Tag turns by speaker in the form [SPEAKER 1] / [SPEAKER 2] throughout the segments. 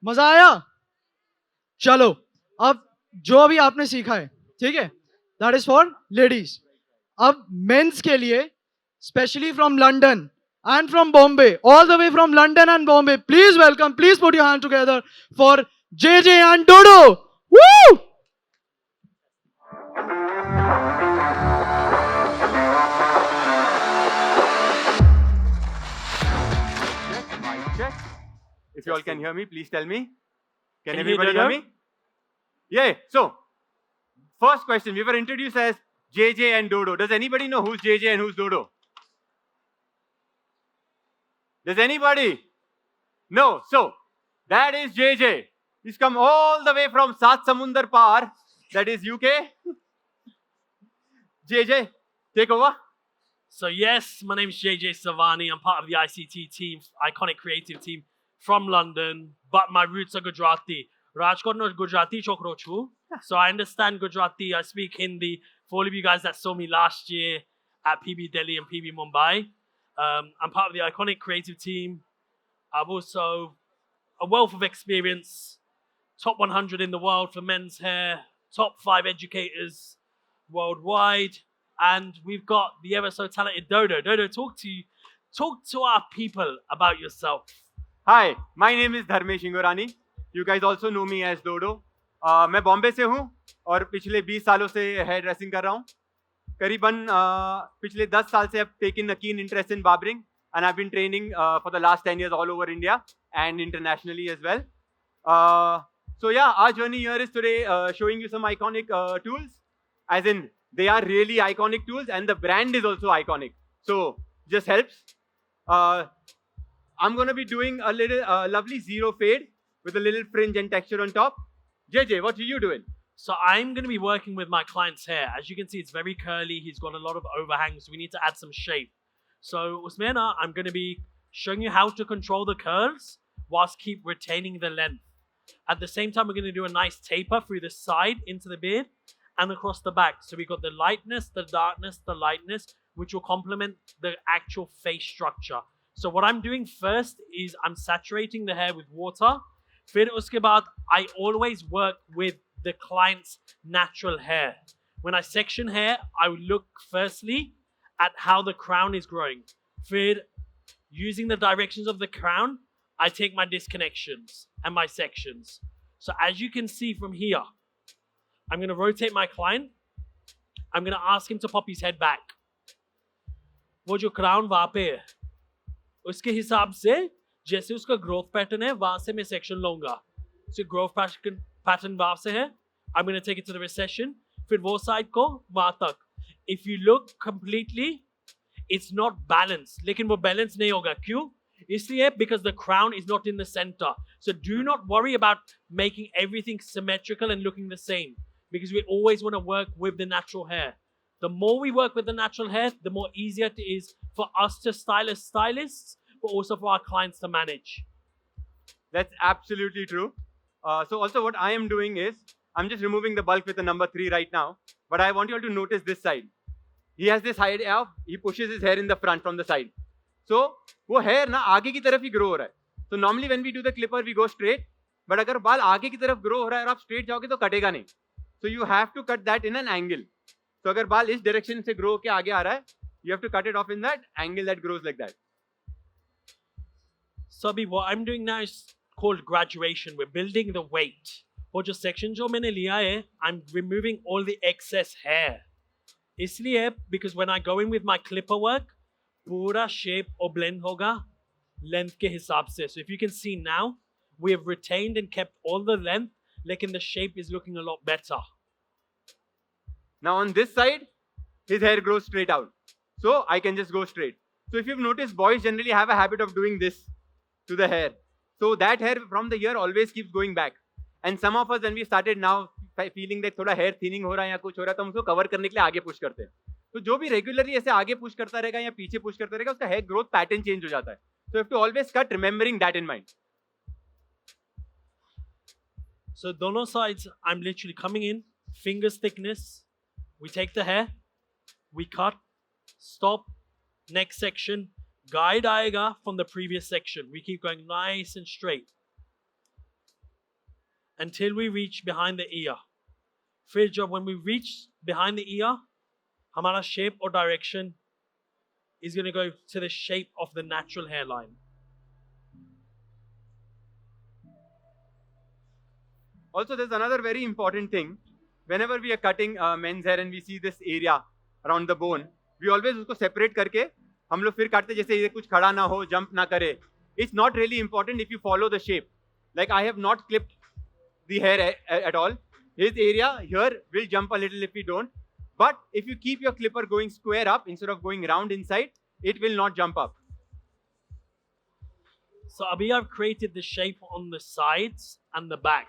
[SPEAKER 1] मजा आया? चलो, अब जो भी आपने सीखा है, ठीक है, दैट इज फॉर लेडीज. अब मेंस के लिए, specially from London and from Bombay, all the way from London and Bombay, please welcome, please put your hand together for JJ and Dodo. Woo!
[SPEAKER 2] Check, mic check. If you all can hear me, please tell me. Can
[SPEAKER 3] you
[SPEAKER 2] everybody
[SPEAKER 3] hear
[SPEAKER 2] hear me? Yeah. So, first question. We were introduced as JJ and Dodo. Does anybody know who's JJ and who's Dodo? Does anybody? No. So, that is JJ. He's come all the way from Sat Samundar Par, that is UK. JJ, take over.
[SPEAKER 3] So yes, my name is JJ Savani. I'm part of the ICT team, Iconic creative team from London, but my roots are Gujarati. Rajkot no Gujarati chokro chu. So I understand Gujarati. I speak Hindi. For all of you guys that saw me last year at PB Delhi and PB Mumbai, I'm part of the Iconic creative team. I've also a wealth of experience. Top 100 in the world for men's hair. Top 5 educators worldwide. And we've got the ever so talented Dodo. Dodo, talk to our people about yourself.
[SPEAKER 2] Hi, my name is Dharmesh Ingorani. You guys also know me as Dodo. मैं बॉम्बे से हूँ और पिछले 20 सालों से hair dressing कर रहा हूँ. करीबन पिछले 10 साल से I've taken a keen interest in barbering and I've been training for the last 10 years all over India and internationally as well. So yeah, our journey here is today showing you some iconic tools, as in they are really iconic tools and the brand is also iconic. So just helps. I'm going to be doing a little lovely zero fade with a little fringe and texture on top. JJ, what are you doing?
[SPEAKER 3] So I'm going to be working with my client's hair. As you can see, it's very curly. He's got a lot of overhangs. So we need to add some shape. So Usmana, I'm going to be showing you how to control the curls whilst keep retaining the length. At the same time, we're going to do a nice taper through the side into the beard and across the back. So we've got the lightness, the darkness, the lightness, which will complement the actual face structure. So what I'm doing first is I'm saturating the hair with water. Fir uske baad, I always work with the client's natural hair. When I section hair, I will look firstly at how the crown is growing. Fir, using the directions of the crown, I take my disconnections and my sections. So as you can see from here, I'm going to rotate my client. I'm going to ask him to pop his head back. वो जो crown वहाँ पे है, उसके हिसाब से जैसे उसका growth pattern है, वहाँ से मैं section लूँगा. So growth pattern वहाँ से है, I'm going to take it to the recession. फिर वो side को वहाँ तक. If you look completely, it's not balanced. लेकिन वो balance नहीं होगा. क्यों? इसलिए because the crown is not in the center. So do not worry about making everything symmetrical and looking the same, because we always want to work with the natural hair. The more we work with the natural hair, the more easier it is for us to style as stylists, but also for our clients to manage.
[SPEAKER 2] That's absolutely true. So also what I am doing is, I'm just removing the bulk with the number 3 right now, but I want you all to notice this side. He has this side up, he pushes his hair in the front from the side. So वो hair ना आगे की तरफ ही grow हो रहा है. So normally when we do the clipper, we go straight, but अगर बाल आगे की तरफ grow हो रहा है और आप straight जाओगे तो कटेगा नहीं. So you have to cut that in an angle. So अगर बाल इस direction से grow के आगे आ रहा है, you have to cut it off in that angle that grows like that.
[SPEAKER 3] Sabi, what I'm doing now is called graduation. We're building the weight. वो जो section जो मैंने लिया है, I'm removing all the excess hair. इसलिए, because when I go in with my clipper work, पूरा shape और blend होगा length के हिसाब से. So if you can see now, we have retained and kept all the length, लेकिन the shape is looking a lot better.
[SPEAKER 2] Now on this side, his hair grows straight out. So I can just go straight. So if you've noticed, boys generally have a habit of doing this to the hair. So that hair from the ear always keeps going back. And some of us, when we started now feeling that थोड़ा hair thinning हो रहा है या कुछ हो रहा है, तो हम उसको cover करने के लिए आगे push करते हैं. तो जो भी regularly ऐसे आगे push करता रहेगा या पीछे push करता रहेगा, उसका hair growth pattern change हो जाता है. So you have to always cut, remembering that in mind.
[SPEAKER 3] So दोनों sides, I'm literally coming in, fingers thickness. We take the hair, we cut, stop, next section, guide आएगा from the previous section. We keep going nice and straight. until we reach behind the ear. फिर जब when we reach behind the ear, हमारा shape or direction is going to go to the shape of the natural hairline.
[SPEAKER 2] Also, there's another very important thing. Whenever we are cutting men's hair and we see this area around the bone, we always उसको separate करके हम लोग फिर काटते जैसे ये कुछ खड़ा ना हो, jump ना करे. It's not really important if you follow the shape. Like I have not clipped the hair at all. His area here will jump a little if we don't. But if you keep your clipper going square up instead of going round inside, it will not jump up.
[SPEAKER 3] So Abhi, I've created the shape on the sides and the back.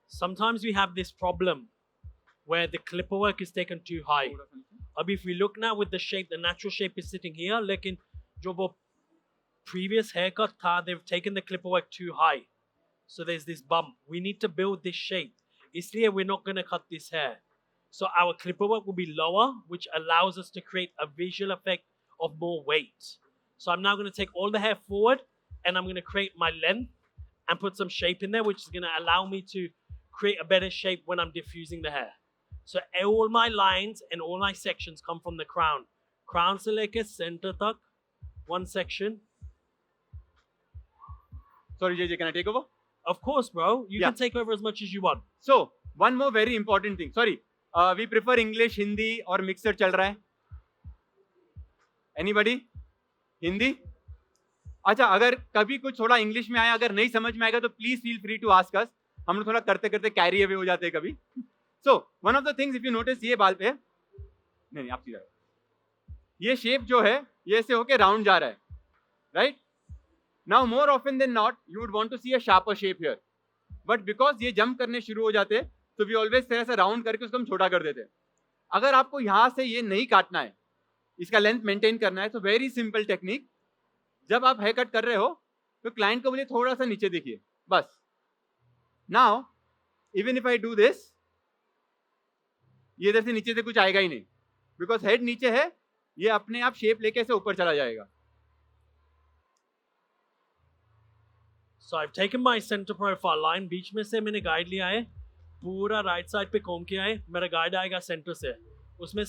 [SPEAKER 3] Sometimes we have this problem where the clipper work is taken too high. Abhi, if we look now with the shape, the natural shape is sitting here. Lekin jo wo previous haircut tha, they've taken the clipper work too high. So there's this bump. We need to build this shape. Isliye we're not going to cut this hair. So our clipper work will be lower, which allows us to create a visual effect of more weight. So I'm now going to take all the hair forward and I'm going to create my length and put some shape in there, which is going to allow me to create a better shape when I'm diffusing the hair. So all my lines and all my sections come from the crown. Crown se leke center tak, one section.
[SPEAKER 2] Sorry, JJ, can I take over?
[SPEAKER 3] Of course, bro. You can take over as much as you want.
[SPEAKER 2] So, one more very important thing. Sorry, we prefer English, Hindi और mixer चल रहा है. Anybody? Hindi? अच्छा, अगर कभी कुछ थोड़ा English में आया, अगर नहीं समझ में आएगा तो please feel free to ask us. हम लोग थोड़ा करते करते कैरी अवे हो जाते हैं कभी. So one of the things if you notice, ये बाल पे नहीं आप सीधा, ये शेप जो है ये ऐसे होके राउंड जा रहा है, right? Now more often than not you would want to see a sharper shape here, but because ये जंप करने शुरू हो जाते तो वी ऑलवेज ऐसा राउंड करके उसको हम छोटा कर देते. अगर आपको यहाँ से ये नहीं काटना है, इसका लेंथ मेंटेन करना है, तो वेरी सिंपल टेक्निक. जब आप हेयर कट कर रहे हो तो क्लाइंट को बोलिए थोड़ा सा नीचे देखिए, बस. Now even if I do this, ये इधर से नीचे से कुछ आएगा ही नहीं, बिकॉज हेड नीचे है, ये अपने आप शेप लेके ऐसे ऊपर चला जाएगा.
[SPEAKER 3] So I've taken my center profile line, बीच में से मैंने गाइड लिया है, पूरा राइट साइड पे कोम किया है, मेरा गाइड आएगा सेंटर से. उसमें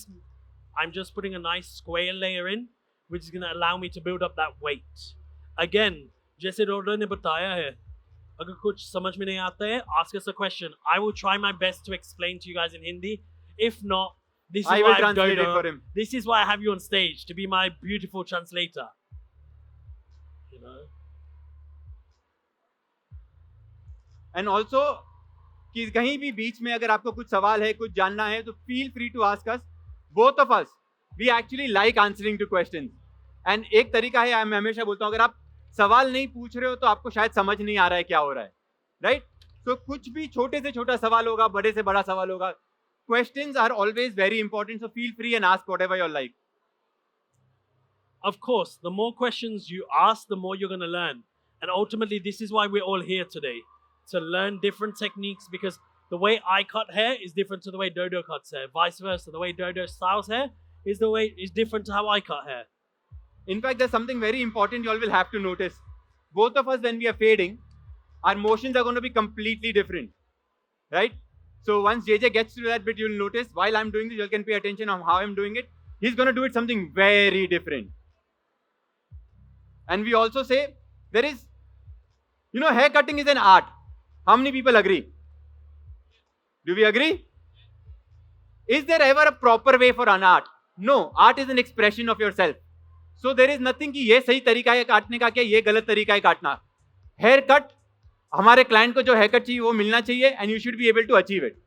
[SPEAKER 3] I'm just putting a nice square layer in, which is going to allow me to build up that weight. Again, जैसे डोडो ने बताया है, अगर कुछ समझ में नहीं आता है, ask us a question. I will try my best to explain to you guys in Hindi. If not, this is
[SPEAKER 2] I
[SPEAKER 3] why
[SPEAKER 2] will
[SPEAKER 3] I'm
[SPEAKER 2] translate
[SPEAKER 3] Dodo.
[SPEAKER 2] it for him.
[SPEAKER 3] This is why I have you on stage, to be my beautiful translator. You know?
[SPEAKER 2] And also कि कहीं भी बीच में अगर आपको कुछ सवाल है, कुछ जानना है, तो feel free to ask us. Both of us we actually like answering to questions. And एक तरीका है, मैं हमेशा बोलता हूँ, अगर आप सवाल नहीं पूछ रहे हो तो आपको शायद समझ नहीं आ रहा है क्या हो रहा है, राइट? तो कुछ भी छोटे से छोटा सवाल होगा, बड़े से बड़ा सवाल होगा. Questions are always very important, so feel free and ask whatever you like.
[SPEAKER 3] Of course, the more questions you ask, the more you're going to learn. And ultimately, this is why we're all here today, to learn different techniques, because the way I cut hair is different to the way Dodo cuts hair. Vice versa, the way Dodo styles hair is different to how I cut hair.
[SPEAKER 2] In fact, there's something very important you all will have to notice. Both of us, when we are fading, our motions are going to be completely different, right? So once JJ gets to that bit, you'll notice while I'm doing this, you all can pay attention on how I'm doing it. He's going to do it something very different. And we also say there is, hair cutting is an art. How many people agree? Do we agree? Is there ever a proper way for an art? No, art is an expression of yourself. So there is nothing कि ये सही तरीका है काटने का, क्या ये गलत तरीका है काटना. हेयर कट, हमारे क्लाइंट को जो हेयर कट चाहिए वो मिलना चाहिए, and you should be able to achieve it.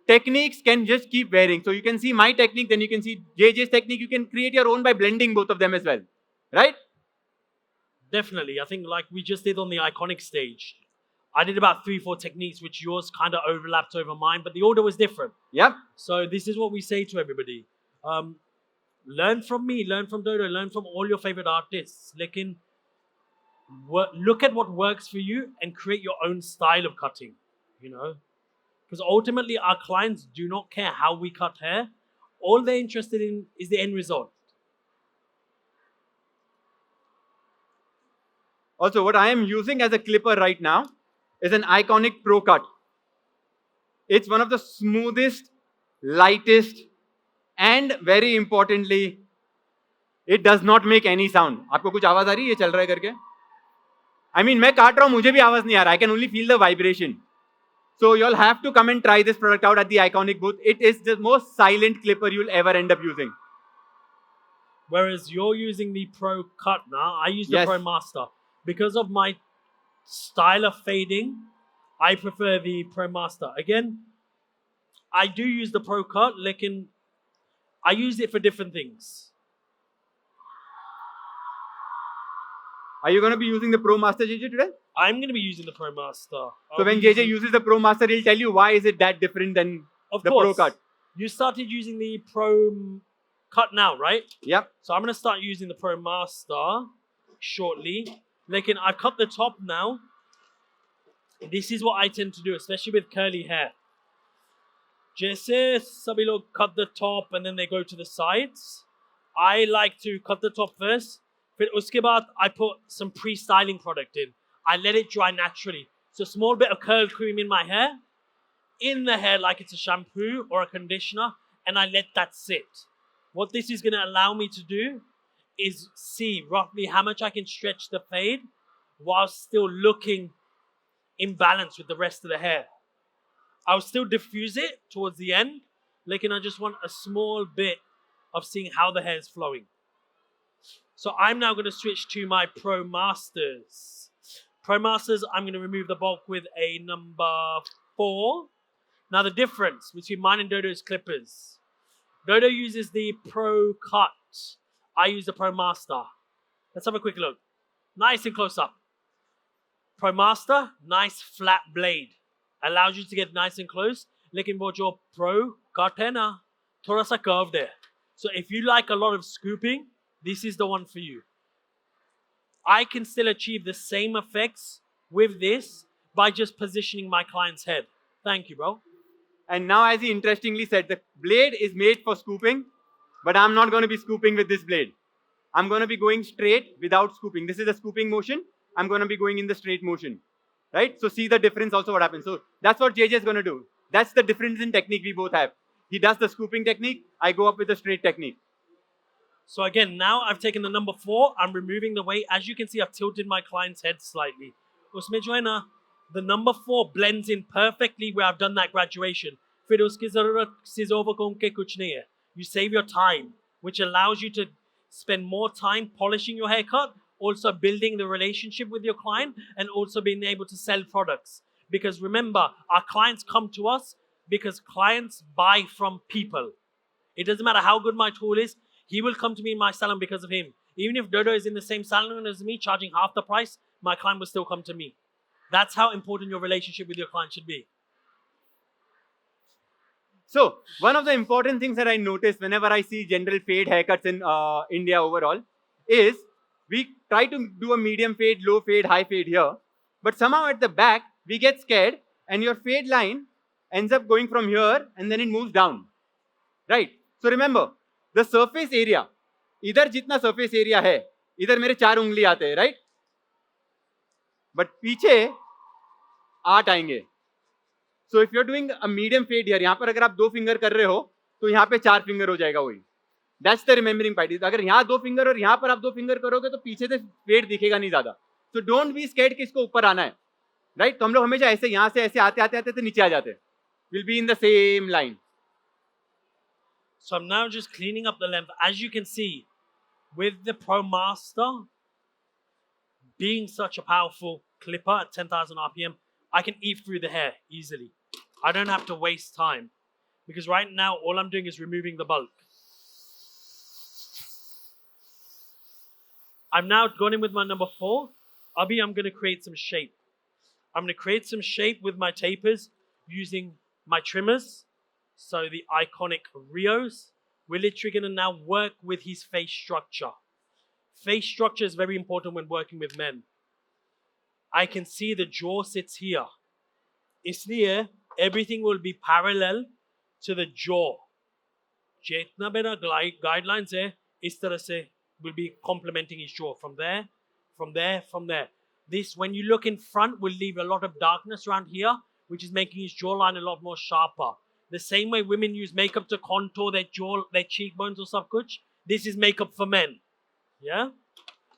[SPEAKER 2] Techniques can just keep varying. So you can see my technique, then you can see JJ's technique. You can create your own by blending both of them as well, right?
[SPEAKER 3] Definitely. I think like we just did on the Ikonic stage, I did about 3-4 techniques, which yours kind of overlapped over mine, but the order was different.
[SPEAKER 2] Yep.
[SPEAKER 3] So this is what we say to everybody. Learn from me, learn from Dodo, learn from all your favorite artists. Look at what works for you and create your own style of cutting, Because ultimately our clients do not care how we cut hair. All they're interested in is the end result.
[SPEAKER 2] Also, what I am using as a clipper right now is an Ikonic Pro Cut. It's one of the smoothest, lightest, and very importantly, it does not make any sound. आपको कुछ आवाज आ रही है ये चल रहा है करके? I mean, मैं काट रहा हूं, मुझे भी आवाज नहीं आ रहा. I can only feel the vibration. So you'll have to come and try this product out at the Ikonic booth. It is the most silent clipper you'll ever end up using.
[SPEAKER 3] Whereas you're using the Pro Cut now, I use the
[SPEAKER 2] Yes.
[SPEAKER 3] Pro Master. Because of my style of fading, I prefer the Pro Master. Again, I do use the Pro Cut, I use it for different things.
[SPEAKER 2] Are you going to be using the Pro Master, JJ, today?
[SPEAKER 3] I'm going to be using the Pro Master.
[SPEAKER 2] So when JJ uses the Pro Master, he'll tell you why is it that different than
[SPEAKER 3] of
[SPEAKER 2] the
[SPEAKER 3] course,
[SPEAKER 2] Pro Cut.
[SPEAKER 3] You started using the Pro Cut now, right?
[SPEAKER 2] Yep.
[SPEAKER 3] So I'm going to start using the Pro Master shortly. I've cut the top now. This is what I tend to do, especially with curly hair. Jaise sabhi log cut the top and then they go to the sides. I like to cut the top first. But uske baad, I put some pre-styling product in. I let it dry naturally. So a small bit of curl cream in my hair, in the hair like it's a shampoo or a conditioner, and I let that sit. What this is going to allow me to do is see roughly how much I can stretch the fade while still looking in balance with the rest of the hair. I'll still diffuse it towards the end. I just want a small bit of seeing how the hair is flowing. So I'm now going to switch to my Pro Masters. Pro Masters, I'm going to remove the bulk with a number 4. Now the difference between mine and Dodo's clippers. Dodo uses the Pro Cut. I use the Pro Master. Let's have a quick look. Nice and close up. Pro Master, nice flat blade. Allows you to get nice and close. Lekin wo jo Pro Cut hai na, thoda sa curve there. So if you like a lot of scooping, this is the one for you. I can still achieve the same effects with this by just positioning my client's head. Thank you, bro.
[SPEAKER 2] And now, as he interestingly said, the blade is made for scooping, but I'm not going to be scooping with this blade. I'm going to be going straight without scooping. This is a scooping motion. I'm going to be going in the straight motion, right? So see the difference also what happens. So that's what JJ is going to do. That's the difference in technique we both have. He does the scooping technique. I go up with the straight technique.
[SPEAKER 3] So again, now I've taken the number 4. I'm removing the weight. As you can see, I've tilted my client's head slightly. Usme jo hai na, the number 4 blends in perfectly where I've done that graduation. Fir uski zarurat sizover ko unke kuch nahi hai. You save your time, which allows you to spend more time polishing your haircut, also building the relationship with your client, and also being able to sell products. Because remember, our clients come to us because clients buy from people. It doesn't matter how good my tool is, he will come to me in my salon because of him. Even if Dodo is in the same salon as me, charging half the price, my client will still come to me. That's how important your relationship with your client should be.
[SPEAKER 2] So one of the important things that I notice whenever I see general fade haircuts in India overall is we try to do a medium fade, low fade, high fade here. But somehow at the back, we get scared and your fade line ends up going from here and then it moves down. Right? So remember, the surface area, इधर जितना surface area है, इधर मेरे 4 उंगली आते हैं, right? But पीछे 8 आएंगे. So if you're doing a medium fade here, यहाँ पर अगर आप 2 finger कर रहे हो, तो यहाँ पे 4 finger हो जाएगा वही. That's the remembering part. अगर यहाँ 2 finger और यहाँ पर आप 2 finger करोगे, तो पीछे से fade दिखेगा नहीं ज़्यादा. So don't be scared कि इसको ऊपर आना है, right? तो हम लोग हमेशा ऐसे यहाँ से ऐसे आते आते आते तो नीचे आ जाते हैं. We'll be in the same line.
[SPEAKER 3] So I'm now just cleaning up the length. As you can see, with the Pro Master being such a powerful clipper at 10,000 RPM, I can eat through the hair easily. I don't have to waste time. Because right now, all I'm doing is removing the bulk. I'm now gone in with my number 4. Abhi, I'm going to create some shape. I'm going to create some shape with my tapers using my trimmers. So the Ikonic Rios. We're literally going to now work with his face structure. Face structure is very important when working with men. I can see the jaw sits here. Isliye, everything will be parallel to the jaw. Jetna bena guidelines hai, is tarah se will be complementing his jaw. From there, from there, from there. This, when you look in front, will leave a lot of darkness around here, which is making his jawline a lot more sharper. The same way women use makeup to contour their jaw, their cheekbones or sab kuch, this is makeup for men. Yeah?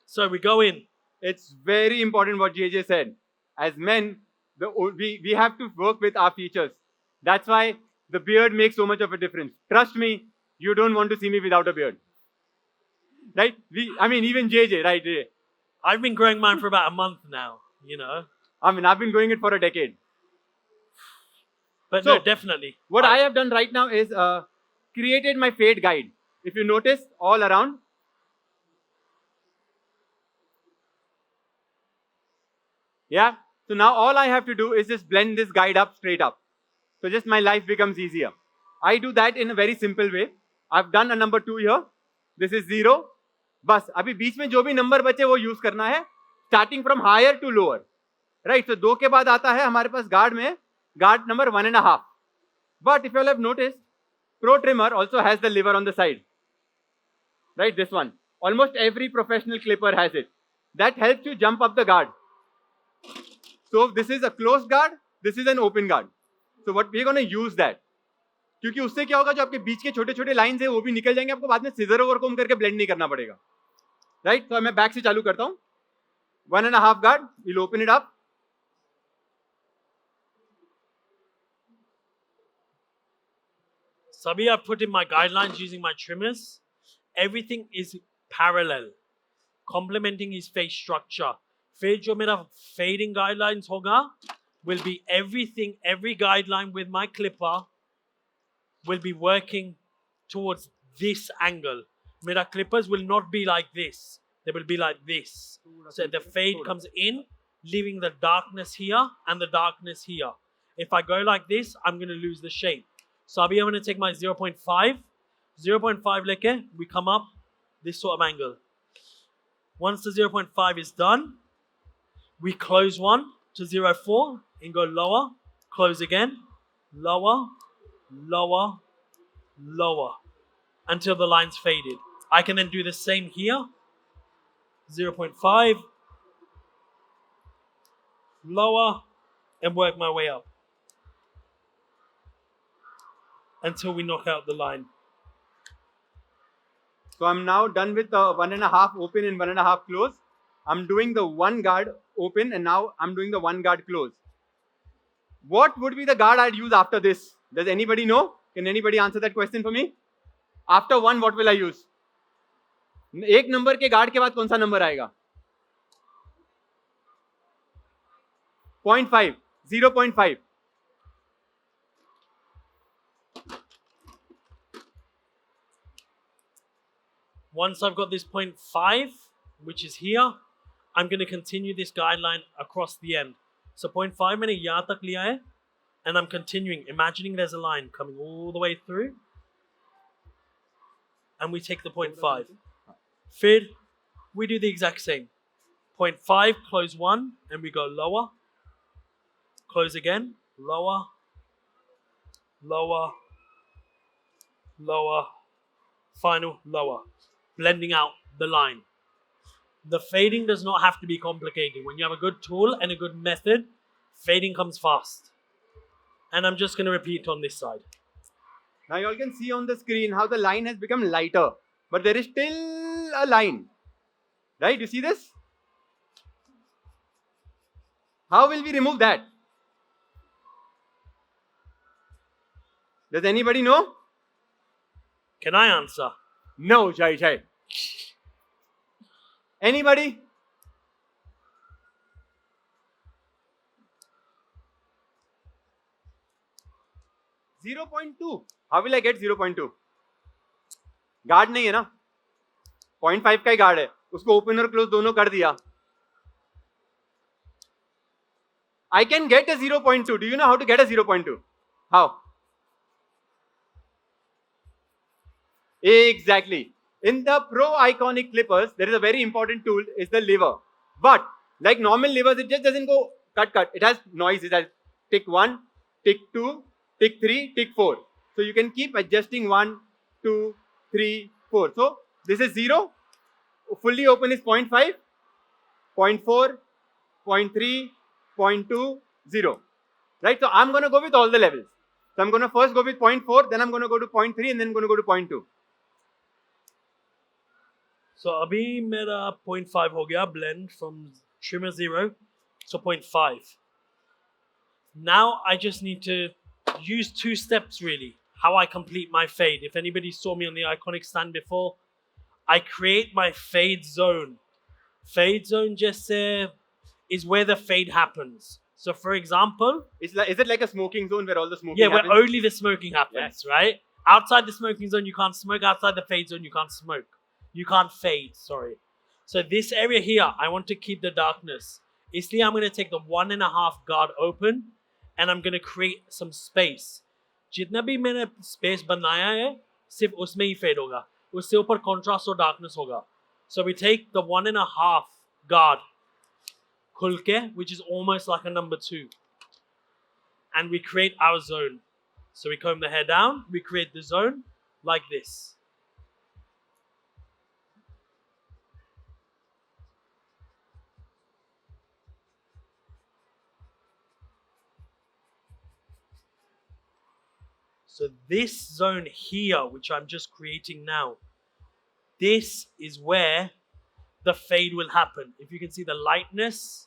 [SPEAKER 3] So we go in.
[SPEAKER 2] It's very important what JJ said. As men, we have to work with our features. That's why the beard makes so much of a difference. Trust me, you don't want to see me without a beard. Right? Even JJ, right?
[SPEAKER 3] I've been growing mine for about a month now, you know.
[SPEAKER 2] I've been growing it for a decade.
[SPEAKER 3] But
[SPEAKER 2] So,
[SPEAKER 3] no, definitely.
[SPEAKER 2] What I have done right now is created my fade guide. If you notice, all around. Yeah. So now all I have to do is just blend this guide up straight up. So just my life becomes easier. I do that in a very simple way. I've done a number 2 here. This is 0. बस अभी बीच में जो भी number बचे वो use करना है, starting from higher to lower. Right. तो 2 के बाद आता है हमारे पास गार्ड में guard number 1.5. But if you all have noticed, Pro Trimmer also has the lever on the side. Right, this one. Almost every professional clipper has it. That helps you jump up the guard. So this is a closed guard, this is an open guard. So what we're going to use that. क्योंकि उससे क्या होगा, जो आपके बीच के छोटे छोटे lines है वो भी निकल जाएंगे, आपको बाद में सीजर ओवर कोम करके ब्लेंड नहीं करना पड़ेगा. राइट. तो मैं बैक से चालू करता हूं. 1.5 guard, we'll open it up.
[SPEAKER 3] Sabi, I put in my guidelines using my trimmers. Everything is parallel, complementing his face structure. फिर जो मेरा fading guidelines होगा will be everything, every guideline with my clipper will be working towards this angle. Mera clippers will not be like this. They will be like this. So the fade comes in, leaving the darkness here and the darkness here. If I go like this, I'm going to lose the shape. So I'm going to take my 0.5. 0.5 leke, we come up this sort of angle. Once the 0.5 is done, we close one to 0.4 and go lower, close again, lower, lower, lower, until the line's faded. I can then do the same here, 0.5, lower, and work my way up until we knock out the line.
[SPEAKER 2] So I'm now done with the 1.5 open and 1.5 close. I'm doing the 1 guard open and now I'm doing the 1 guard close. What would be the guard I'd use after this? Does anybody know? Can anybody answer that question for me? After 1, what will I use? एक number के guard के बाद कौन सा number आएगा? 0.5, 0.5.
[SPEAKER 3] Once I've got this 0.5, which is here, I'm going to continue this guideline across the end. So 0.5 मैंने यहाँ तक लिया है, and I'm continuing, imagining there's a line coming all the way through, and we take the 0.5. Fid, we do the exact same. 0.5, close 1, and we go lower, close again, lower, lower, lower, final lower, blending out the line. The fading does not have to be complicated. When you have a good tool and a good method, fading comes fast. And I'm just going to repeat on this side.
[SPEAKER 2] Now you all can see on the screen how the line has become lighter, but there is still a line. Right? You see this? How will we remove that? Does anybody know?
[SPEAKER 3] Can I answer?
[SPEAKER 2] No, Jai. Anybody? .2. How will I get 0.2? Guard नहीं है ना, 0.5 का ही guard है, उसको open और close दोनों कर दिया. I can get a 0.2. Do you know how to get a 0.2? How? Exactly. In the Pro Iconic clippers, there is a very important tool, is the lever. But like normal levers, it just doesn't go cut. It has noise. It has tick 1, tick 2, tick 3, tick 4. So you can keep adjusting 1, 2, 3, 4. So this is 0. Fully open is 0.5, 0.4, 0.3, 0.2, 0. Right? So I'm going to go with all the levels. So I'm going to first go with 0.4, then I'm going to go to 0.3, and then I'm going to go to 0.2.
[SPEAKER 3] So अभी मेरा 0.5 हो गया blend from trimmer 0 to 0.5. Now I just need to use 2 steps really. How I complete my fade. If anybody saw me on the Ikonic stand before, I create my fade zone. Fade zone just is where the fade happens. So for example,
[SPEAKER 2] Is it like a smoking zone where all the smoking
[SPEAKER 3] yeah,
[SPEAKER 2] happens?
[SPEAKER 3] where only the smoking happens, right? Outside the smoking zone, you can't smoke. Outside the fade zone, you can't smoke. You can't fade, sorry. So this area here, I want to keep the darkness. Isliye I'm going to take the 1.5 guard open and I'm going to create some space. जितना भी मैंने space बनाया है, सिर्फ उसमें ही fade होगा. उससे ऊपर contrast और darkness होगा. So we take the 1.5 guard, khulke, which is almost like a number 2. And we create our zone. So we comb the hair down, we create the zone like this. So this zone here, which I'm just creating now, this is where the fade will happen. If you can see the lightness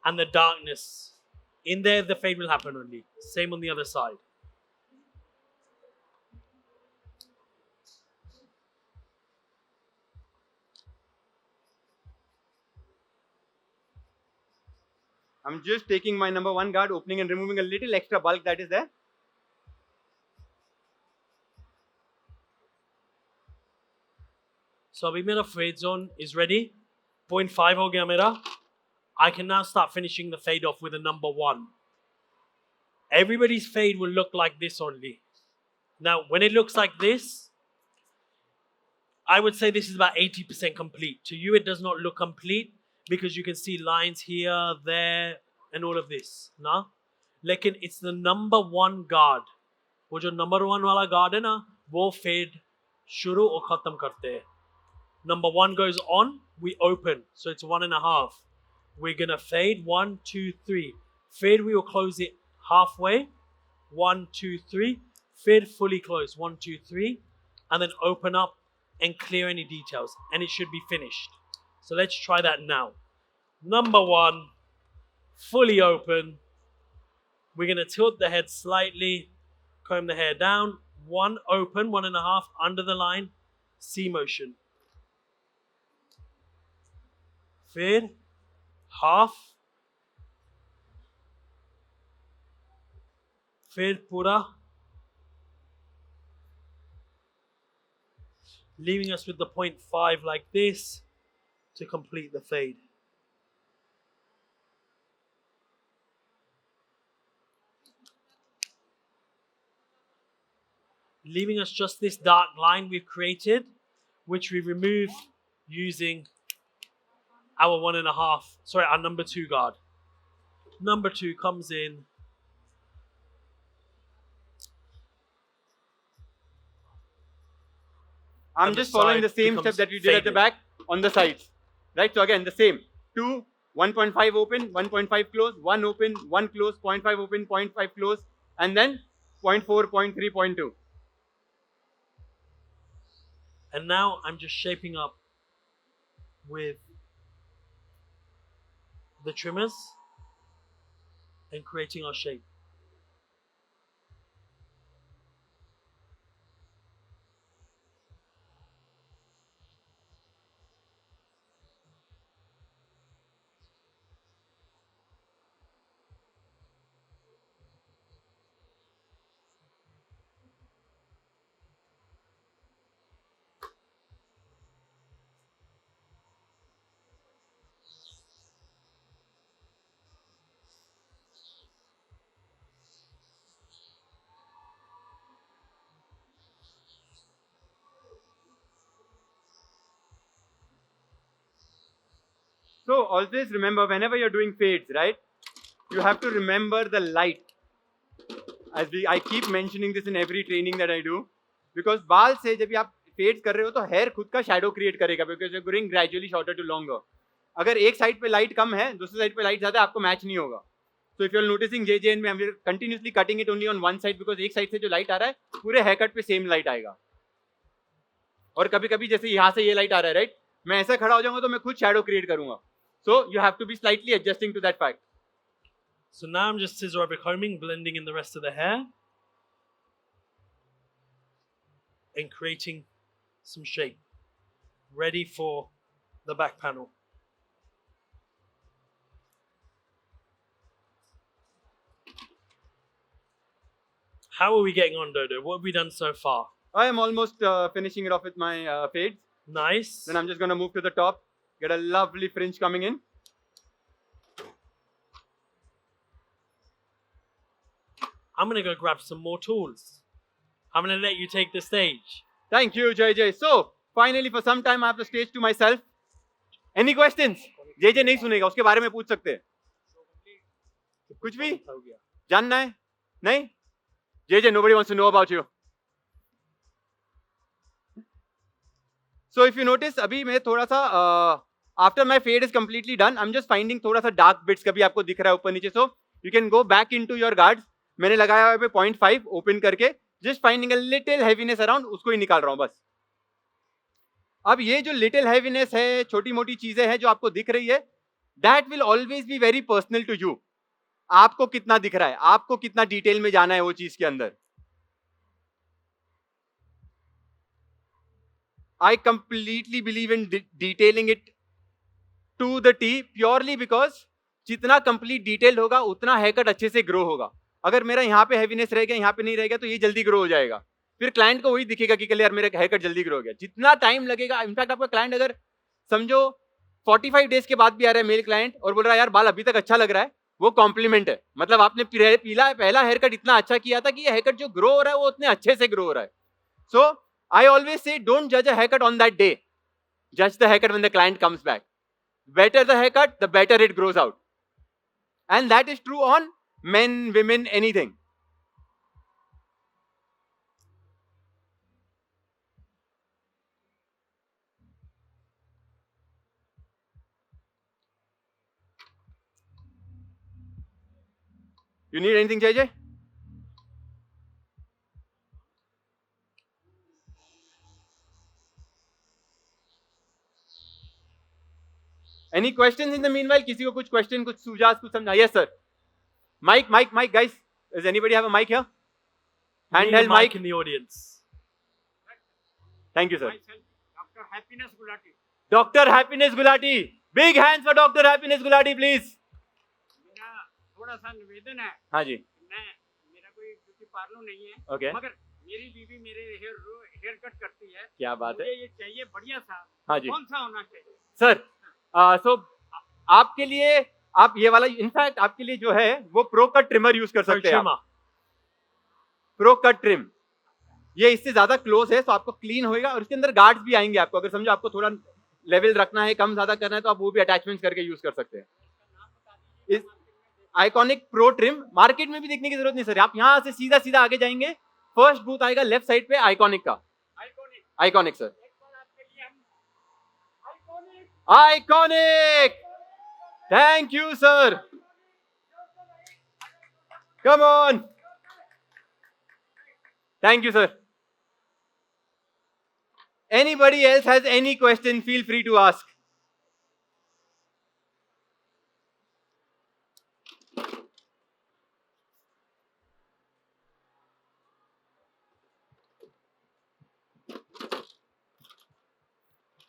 [SPEAKER 3] and the darkness, in there the fade will happen only. Same on the other side.
[SPEAKER 2] I'm just taking my number 1 guard, opening and removing a little extra bulk that is there.
[SPEAKER 3] So abhi mera fade zone is ready. 0.5 ho gaya mera. I can now start finishing the fade off with a number 1. Everybody's fade will look like this only. Now, when it looks like this, I would say this is about 80% complete. To you, it does not look complete because you can see lines here, there, and all of this. Na? Lekin it's the number 1 guard. वो जो number 1 वाला guard है ना, वो fade शुरू और खत्म करते हैं. Number 1 goes on, we open. So it's 1.5. We're going to fade 1, 2, 3. Fade, we will close it halfway. 1, 2, 3. Fade fully closed. 1, 2, 3. And then open up and clear any details. And it should be finished. So let's try that now. Number 1, fully open. We're going to tilt the head slightly. Comb the hair down. 1 open, 1.5 under the line. C motion. Fade, half, fade pura, leaving us with the 0.5 like this to complete the fade. Leaving us just this dark line we've created, which we remove using our 1.5, sorry, our number 2 guard. Number 2 comes in.
[SPEAKER 2] I'm just following the same step that we did at the back on the sides. Right? So again, the same. 2, 1.5 open, 1.5 close, 1 open, 1 close, 0.5 open, 0.5 close, and then 0.4, 0.3, 0.2.
[SPEAKER 3] And now I'm just shaping up with the trimmers and creating our shape.
[SPEAKER 2] So always remember, whenever you're doing fades, right, you have to remember the light. I keep mentioning this in every training that I do, because बाल से जब आप fades कर रहे हो तो hair खुद का shadow create करेगा because you're going gradually shorter to longer. अगर एक साइड पे लाइट कम है, दूसरी साइड पे लाइट ज्यादा है, आपको मैच नहीं होगा. So if you're noticing JJ and me, I'm continuously cutting it only on one side because एक साइड से जो लाइट आ रहा है पूरे हेयर कट पे सेम लाइट आएगा. और कभी कभी जैसे यहाँ से ये लाइट आ रहा है, राइट, मैं ऐसा खड़ा हो जाऊंगा तो मैं खुद शैडो क्रिएट करूंगा. So you have to be slightly adjusting to that fact.
[SPEAKER 3] So now I'm just scissor over combing, blending in the rest of the hair and creating some shape, ready for the back panel. How are we getting on, Dodo? What have we done so far?
[SPEAKER 2] I am almost finishing it off with my fades.
[SPEAKER 3] Nice.
[SPEAKER 2] Then I'm just going to move to the top, get a lovely fringe coming in.
[SPEAKER 3] I'm going to go grab some more tools. I'm going to let you take the stage.
[SPEAKER 2] Thank you, JJ. So, finally, for some time, I have the stage to myself. Any questions? JJ नहीं सुनेगा, उसके बारे में पूछ सकते हैं. कुछ भी जानना है? नहीं? JJ, nobody wants to know about you. So, if you notice, अभी मैं थोड़ा सा after my fade is completely done, I'm just finding थोड़ा सा dark bits कभी आपको दिख रहा है ऊपर नीचे. So, you can go back into your guards. मैंने लगाया हुआ है पे 0.5 ओपन करके, just finding a little heaviness around, उसको ही निकाल रहा हूं बस. अब ये जो little heaviness है, छोटी मोटी चीजें हैं जो आपको दिख रही है, that will always be very personal to you. आपको कितना दिख रहा है, आपको कितना डिटेल में जाना है वो चीज के अंदर. I completely believe in detailing it to the T purely because जितना complete detailed होगा उतना haircut अच्छे से grow होगा. अगर मेरा यहाँ पे हैवीनेस रहेगा, यहाँ पे नहीं रहेगा, तो ये जल्दी ग्रो हो जाएगा. फिर क्लाइंट को वही दिखेगा कि कल यार मेरा हेयर कट जल्दी ग्रो हो गया. जितना टाइम लगेगा, इनफैक्ट आपका क्लाइंट अगर समझो 45 डेज के बाद भी आ रहा है मेल क्लाइंट और बोल रहा है यार बाल अभी तक अच्छा लग रहा है, वो कॉम्प्लीमेंट है. मतलब आपने पहला हेयर कट इतना अच्छा किया था कि ये हेयर कट जो ग्रो हो रहा है वो उतने अच्छे से ग्रो हो रहा है. सो आई ऑलवेज से डोंट जज a hair cut on that day, जज the hair cut when the client comes back. Better the hair cut, the better it grows out. And that is true on men, women, anything. You need anything, JJ? Any questions in the meanwhile? किसी को कुछ question, कुछ सुझाव, कुछ समझा? Yes, sir. Mic, guys. Does anybody have a mic here? Handheld mic
[SPEAKER 3] in the audience.
[SPEAKER 2] Thank you, sir.
[SPEAKER 4] Dr. Happiness Gulati.
[SPEAKER 2] Dr. Happiness Gulati. Big hands for Dr. Happiness Gulati, please.
[SPEAKER 4] मेरा थोड़ा सा निवेदन है.
[SPEAKER 2] हाँ जी.
[SPEAKER 4] मेरा कोई beauty parlour नहीं है.
[SPEAKER 2] Okay.
[SPEAKER 4] मगर मेरी बीवी मेरे हेयर कट करती है.
[SPEAKER 2] क्या बात है?
[SPEAKER 4] मुझे ये चाहिए बढ़िया सा.
[SPEAKER 2] हाँ जी.
[SPEAKER 4] कौन सा होना चाहिए?
[SPEAKER 2] सर, so आपके लिए आप ये वाला, इनफैक्ट आपके लिए जो है वो प्रो कट ट्रिमर यूज कर सकते हैं. प्रो कट ट्रिम, ये इससे ज्यादा क्लोज है तो आपको क्लीन होएगा और इसके अंदर गार्ड्स भी आएंगे आपको. अगर समझो आपको थोड़ा लेवल रखना है, कम ज्यादा करना है, तो आप वो भी अटैचमेंट करके यूज कर सकते हैं. इस आइकॉनिक प्रो ट्रिम मार्केट में भी देखने की जरूरत नहीं सर. आप यहाँ से सीधा सीधा आगे जाएंगे, फर्स्ट बूथ आएगा लेफ्ट साइड पे आइकॉनिक का. Iconic sir. Iconic. Thank you, sir. Come on. Thank you, sir. Anybody else has any question, feel free to ask.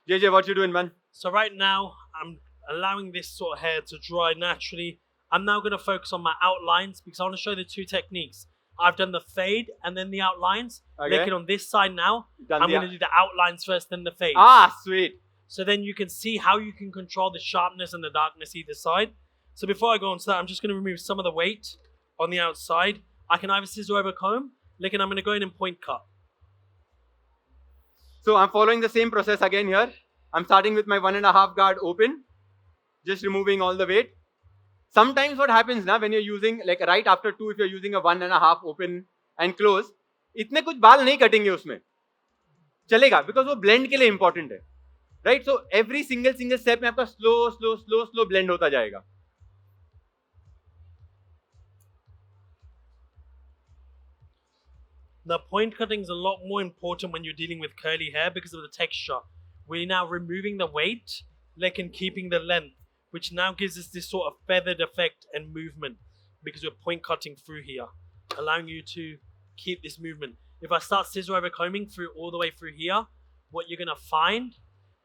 [SPEAKER 2] JJ, what you doing, man?
[SPEAKER 3] So right now, I'm allowing this sort of hair to dry naturally. I'm now going to focus on my outlines because I want to show the two techniques. I've done the fade and then the outlines.
[SPEAKER 2] Okay.
[SPEAKER 3] Looking on this side now, I'm going to do the outlines first, then the fade.
[SPEAKER 2] Ah, sweet.
[SPEAKER 3] So then you can see how you can control the sharpness and the darkness either side. So before I go on to that, I'm just going to remove some of the weight on the outside. I can either scissor over comb, look, and I'm going to go in and point cut.
[SPEAKER 2] So I'm following the same process again here. I'm starting with my 1.5 guard open, just removing all the weight. Sometimes what happens now when you're using, like right after 2, if you're using a 1.5 open and close, इतने कुछ बाल नहीं कटेंगे उसमें, चलेगा, because वो blend के लिए important है. Right. So every single step में आपका स्लो ब्लेंड होता जाएगा.
[SPEAKER 3] The point cutting is a lot more important when you're dealing with curly hair because of the texture. We're now removing the weight, like and keeping the length, which now gives us this sort of feathered effect and movement because we're point cutting through here, allowing you to keep this movement. If I start scissor over combing through all the way through here, what you're gonna find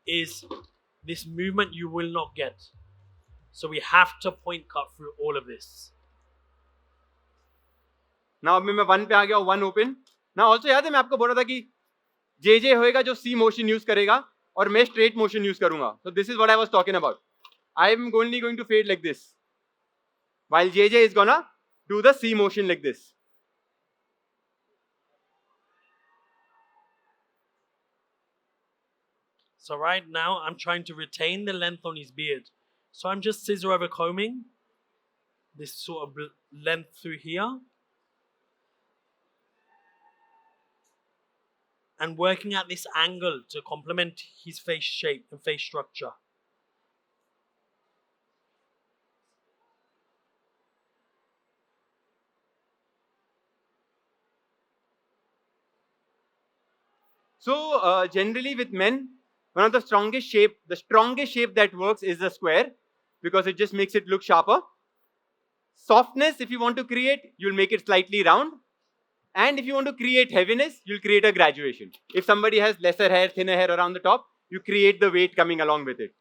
[SPEAKER 3] is this movement you will not get. So we have to point cut through all of this.
[SPEAKER 2] Now अभी मैं 1 पे आ गया हूं, 1 open. ना also याद है मैं आपको बोल रहा था कि जे होएगा जो सी मोशन यूज करेगा और मैं स्ट्रेट मोशन यूज करूंगा. So this is what I was talking about. I am only going to fade like this while J is gonna do the C motion like this.
[SPEAKER 3] So right now I'm trying to retain the length on his beard. So I'm just scissor over combing this sort of length through here and working at this angle to complement his face shape and face structure.
[SPEAKER 2] So generally with men, one of the strongest shape that works is the square because it just makes it look sharper. Softness, if you want to create, you'll make it slightly round. And if you want to create heaviness, you'll create a graduation. If somebody has lesser hair, thinner hair around the top, you create the weight coming along with it.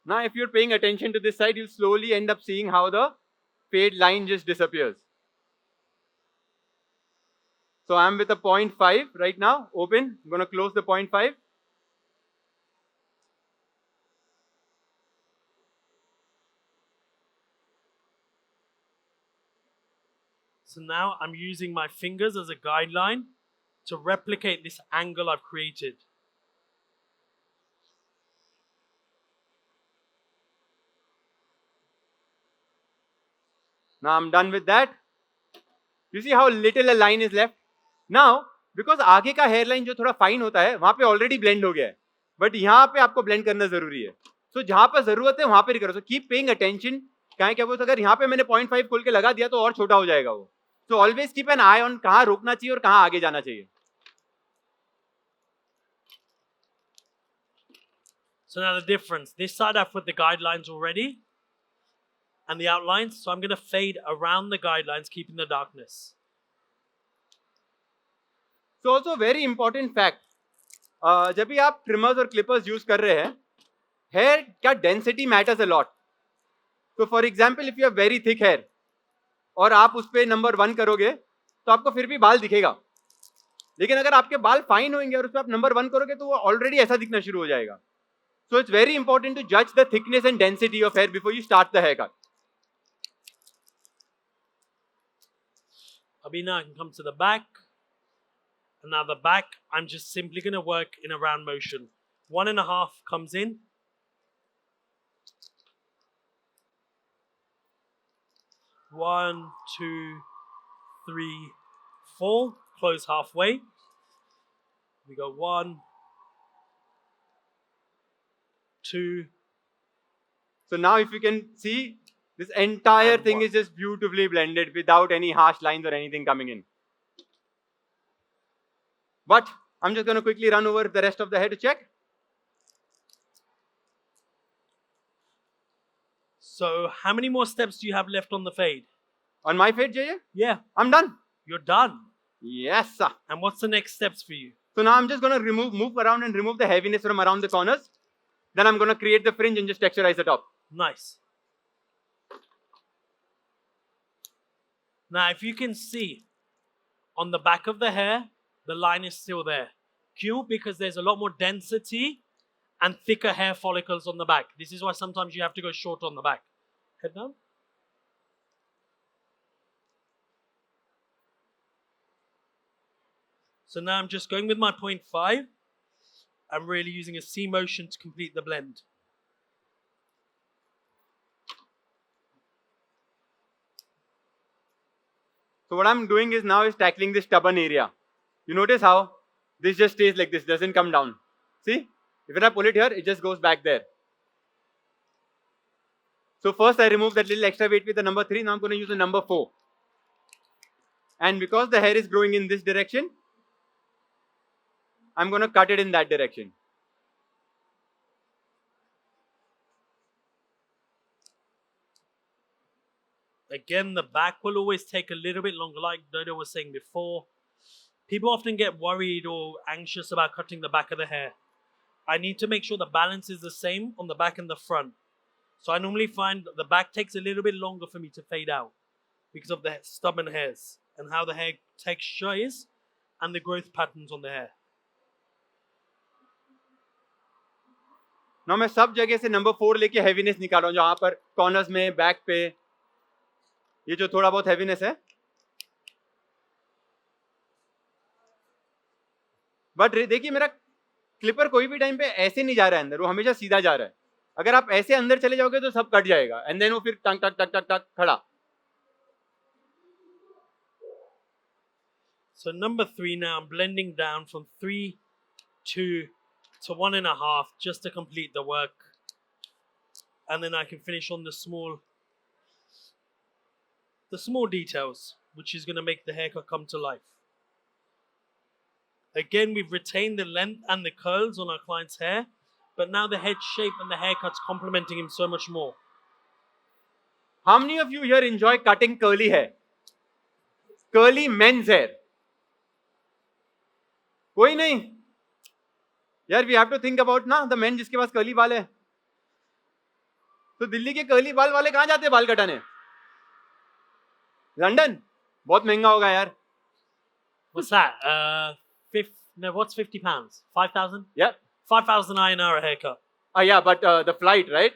[SPEAKER 2] Now, if you're paying attention to this side, you'll slowly end up seeing how the fade line just disappears. So I'm with a 0.5 right now, open. I'm going to close the 0.5.
[SPEAKER 3] So now I'm using my fingers as a guideline to replicate this angle I've created.
[SPEAKER 2] Now I'm done with that. You see how little a line is left? Now, because आगे का hairline जो थोड़ा fine होता है, वहाँ पे already blend हो गया है. But यहाँ पे आपको blend करना जरूरी है. So जहाँ पर जरूरत है वहाँ पे करो. So keep paying attention. क्या बोलते अगर यहाँ पे मैंने 0.5 खोल के लगा दिया तो और छोटा हो जाएगा वो. So always keep an eye on कहाँ रोकना चाहिए और कहाँ आगे जाना चाहिए.
[SPEAKER 3] So now the difference. This side I've put the guidelines already and the outlines. So I'm going to fade around the guidelines, keeping the darkness.
[SPEAKER 2] So also very important fact. जब भी आप trimmers और clippers use कर रहे हैं, hair का density matters a lot. So for example, if you have very thick hair और आप उस पे नंबर 1 करोगे तो आपको फिर भी बाल दिखेगा. लेकिन अगर आपके बाल फाइन होंगे और उस पर आप नंबर 1 करोगे तो वो ऑलरेडी ऐसा दिखना शुरू हो जाएगा. So it's very important to judge the thickness and density of hair before you start the haircut.
[SPEAKER 3] Abhina, I can come to the back. And now the back, I'm just simply going to work in a round motion. 1.5 comes in. One, two, three, four. Close halfway. We go 1, 2.
[SPEAKER 2] So now if you can see, this entire
[SPEAKER 3] And
[SPEAKER 2] thing
[SPEAKER 3] 1.
[SPEAKER 2] is just beautifully blended without any harsh lines or anything coming in. But I'm just going to quickly run over the rest of the hair to check.
[SPEAKER 3] So how many more steps do you have left on the fade?
[SPEAKER 2] On my fade, Jay,
[SPEAKER 3] Yeah,
[SPEAKER 2] I'm done.
[SPEAKER 3] you're done.
[SPEAKER 2] Yes, sir.
[SPEAKER 3] And what's the next steps for you?
[SPEAKER 2] So now I'm just going to move around and remove the heaviness from around the corners. Then I'm going to create the fringe and just texturize the top.
[SPEAKER 3] Nice. Now, if you can see on the back of the hair, the line is still there. Q, because there's a lot more density and thicker hair follicles on the back. This is why sometimes you have to go short on the back. Head down. So now I'm just going with my 0.5. I'm really using a C motion to complete the blend.
[SPEAKER 2] So what I'm doing is now is tackling this stubborn area. You notice how this just stays like this, doesn't come down. See? If I pull it here, it just goes back there. So first I remove that little extra weight with the number 3. Now I'm going to use the number 4. And because the hair is growing in this direction, I'm going to cut it in that direction.
[SPEAKER 3] Again, the back will always take a little bit longer, like Dodo was saying before. People often get worried or anxious about cutting the back of the hair. I need to make sure the balance is the same on the back and the front. So I normally find the back takes a little bit longer for me to fade out because of the stubborn hairs and how the hair texture is and the growth patterns on the hair.
[SPEAKER 2] Now मैं सब जगह से number 4 लेके heaviness निकाल रहा हूँ, जहाँ पर corners में, back पे, ये जो थोड़ा बहुत heaviness है. But देखिए मेरा क्लिपर कोई भी टाइम पे ऐसे नहीं जा रहा है अंदर, वो हमेशा सीधा जा रहा है. अगर आप ऐसे अंदर चले जाओगे तो सब कट जाएगा, एंड देन वो फिर टक टक टक टक टक खड़ा.
[SPEAKER 3] So number 3 now, I'm blending down from 3, 2 to 1.5 just to complete the work. And then I can finish on the small details, which is going to make the haircut come to life. Again, we've retained the length and the curls on our client's hair, but now the head shape and the haircut's complementing him so much more.
[SPEAKER 2] How many of you here enjoy cutting curly hair? Curly men's hair. कोई नहीं यार, we have to think about ना the man जिसके पास curly बाल है. तो दिल्ली के कर्ली बाल वाले कहां जाते हैं बाल कटाने? लंदन. बहुत महंगा होगा यार.
[SPEAKER 3] What's that? What's £50? 5,000?
[SPEAKER 2] Yeah.
[SPEAKER 3] 5,000 INR a haircut.
[SPEAKER 2] Yeah, but the flight, right?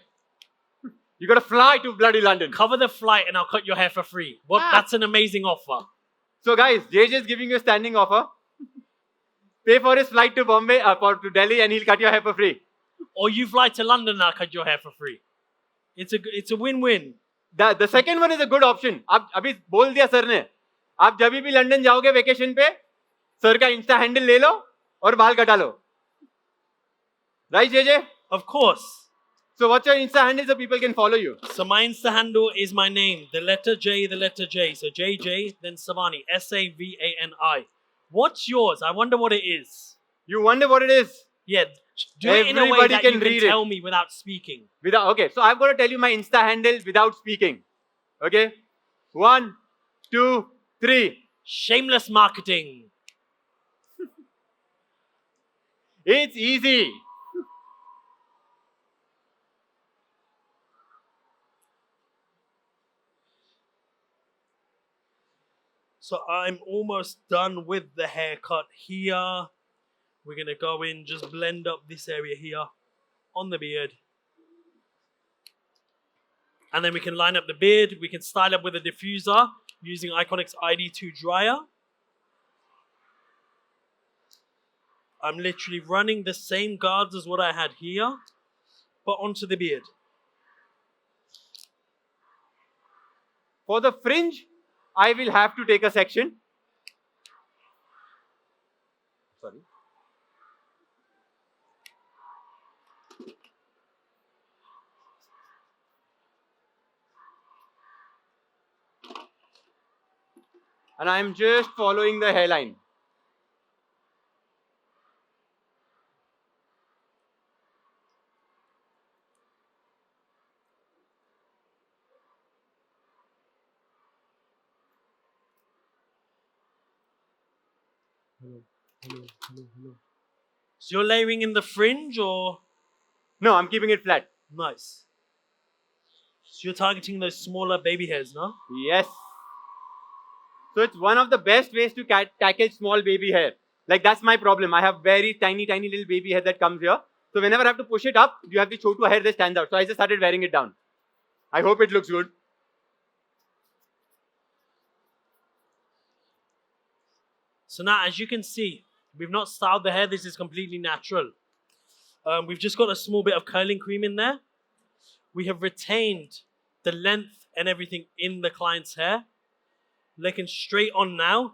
[SPEAKER 2] You got to fly to bloody London.
[SPEAKER 3] Cover the flight and I'll cut your hair for free. What? That's an amazing offer.
[SPEAKER 2] So guys, JJ is giving you a standing offer. Pay for his flight to Bombay, to Delhi, and he'll cut your hair for free.
[SPEAKER 3] Or you fly to London and I'll cut your hair for free. It's a win-win.
[SPEAKER 2] The second one is a good option. आप अभी बोल दिया sir ने, आप जब भी London जाओगे vacation पे, सर का इंस्टा हैंडल ले लो और बाल कटा लो. Right, JJ?
[SPEAKER 3] Of course.
[SPEAKER 2] So what's your Insta handle so people can follow you?
[SPEAKER 3] So my Insta handle is my name, the letter J. So JJ, then Savani, Savani. What's yours? I wonder what it is.
[SPEAKER 2] You wonder what it is?
[SPEAKER 3] Yeah, do it in a way
[SPEAKER 2] Everybody
[SPEAKER 3] that
[SPEAKER 2] can
[SPEAKER 3] you
[SPEAKER 2] read
[SPEAKER 3] can
[SPEAKER 2] it.
[SPEAKER 3] tell me without speaking.
[SPEAKER 2] Okay, so I'm going to tell you my Insta handle without speaking. Okay? 1, 2, 3.
[SPEAKER 3] Shameless marketing.
[SPEAKER 2] It's easy.
[SPEAKER 3] So I'm almost done with the haircut here. We're going to go in, just blend up this area here on the beard. And then we can line up the beard. We can style up with a diffuser using Iconic's ID2 dryer. I'm literally running the same guards as what I had here, but onto the beard.
[SPEAKER 2] For the fringe, I will have to take a section. Sorry. And I am just following the hairline.
[SPEAKER 3] So you're layering in the fringe or?
[SPEAKER 2] No, I'm keeping it flat.
[SPEAKER 3] Nice. So you're targeting those smaller baby hairs, no?
[SPEAKER 2] Yes. So it's one of the best ways to tackle small baby hair. Like that's my problem. I have very tiny little baby hair that comes here. So whenever I have to push it up, you have the chotu hair that stands out. So I just started wearing it down. I hope it looks good.
[SPEAKER 3] So now, as you can see, we've not styled the hair. This is completely natural. We've just got a small bit of curling cream in there. We have retained the length and everything in the client's hair. looking straight on now.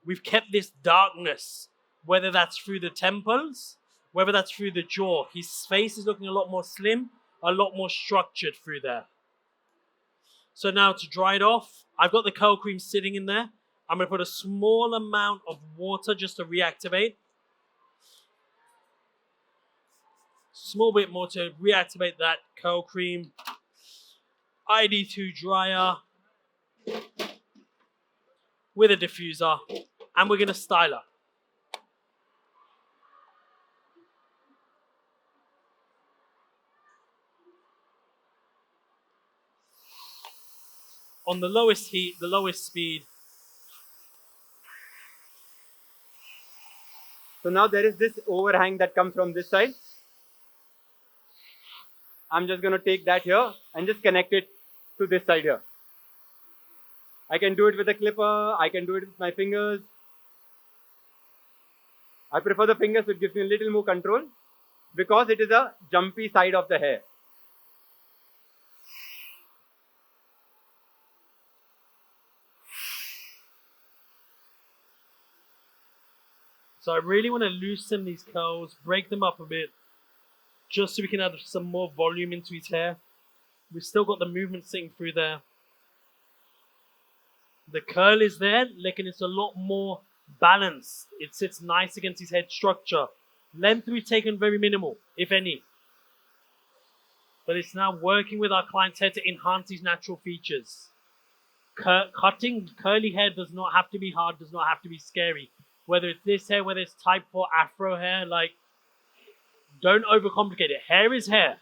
[SPEAKER 3] We've kept this darkness, whether that's through the temples, whether that's through the jaw. His face is looking a lot more slim, a lot more structured through there. So now to dry it off, I've got the curl cream sitting in there. I'm going to put a small amount of water just to reactivate. Small bit more to reactivate that curl cream. ID2 dryer with a diffuser, and we're going to style her. On the lowest heat, the lowest speed.
[SPEAKER 2] So now there is this overhang that comes from this side. I'm just going to take that here and just connect it to this side here. I can do it with a clipper. I can do it with my fingers. I prefer the fingers, which gives me a little more control because it is a jumpy side of the hair.
[SPEAKER 3] So I really want to loosen these curls, break them up a bit, just so we can add some more volume into his hair. We've still got the movement sitting through there. The curl is there, lekin it's a lot more balanced. It sits nice against his head structure. Length we've taken very minimal, if any. But it's now working with our client's hair to enhance his natural features. Cutting curly hair does not have to be hard, does not have to be scary. Whether it's this hair, whether it's type 4 afro hair, like, don't overcomplicate it. Hair is hair,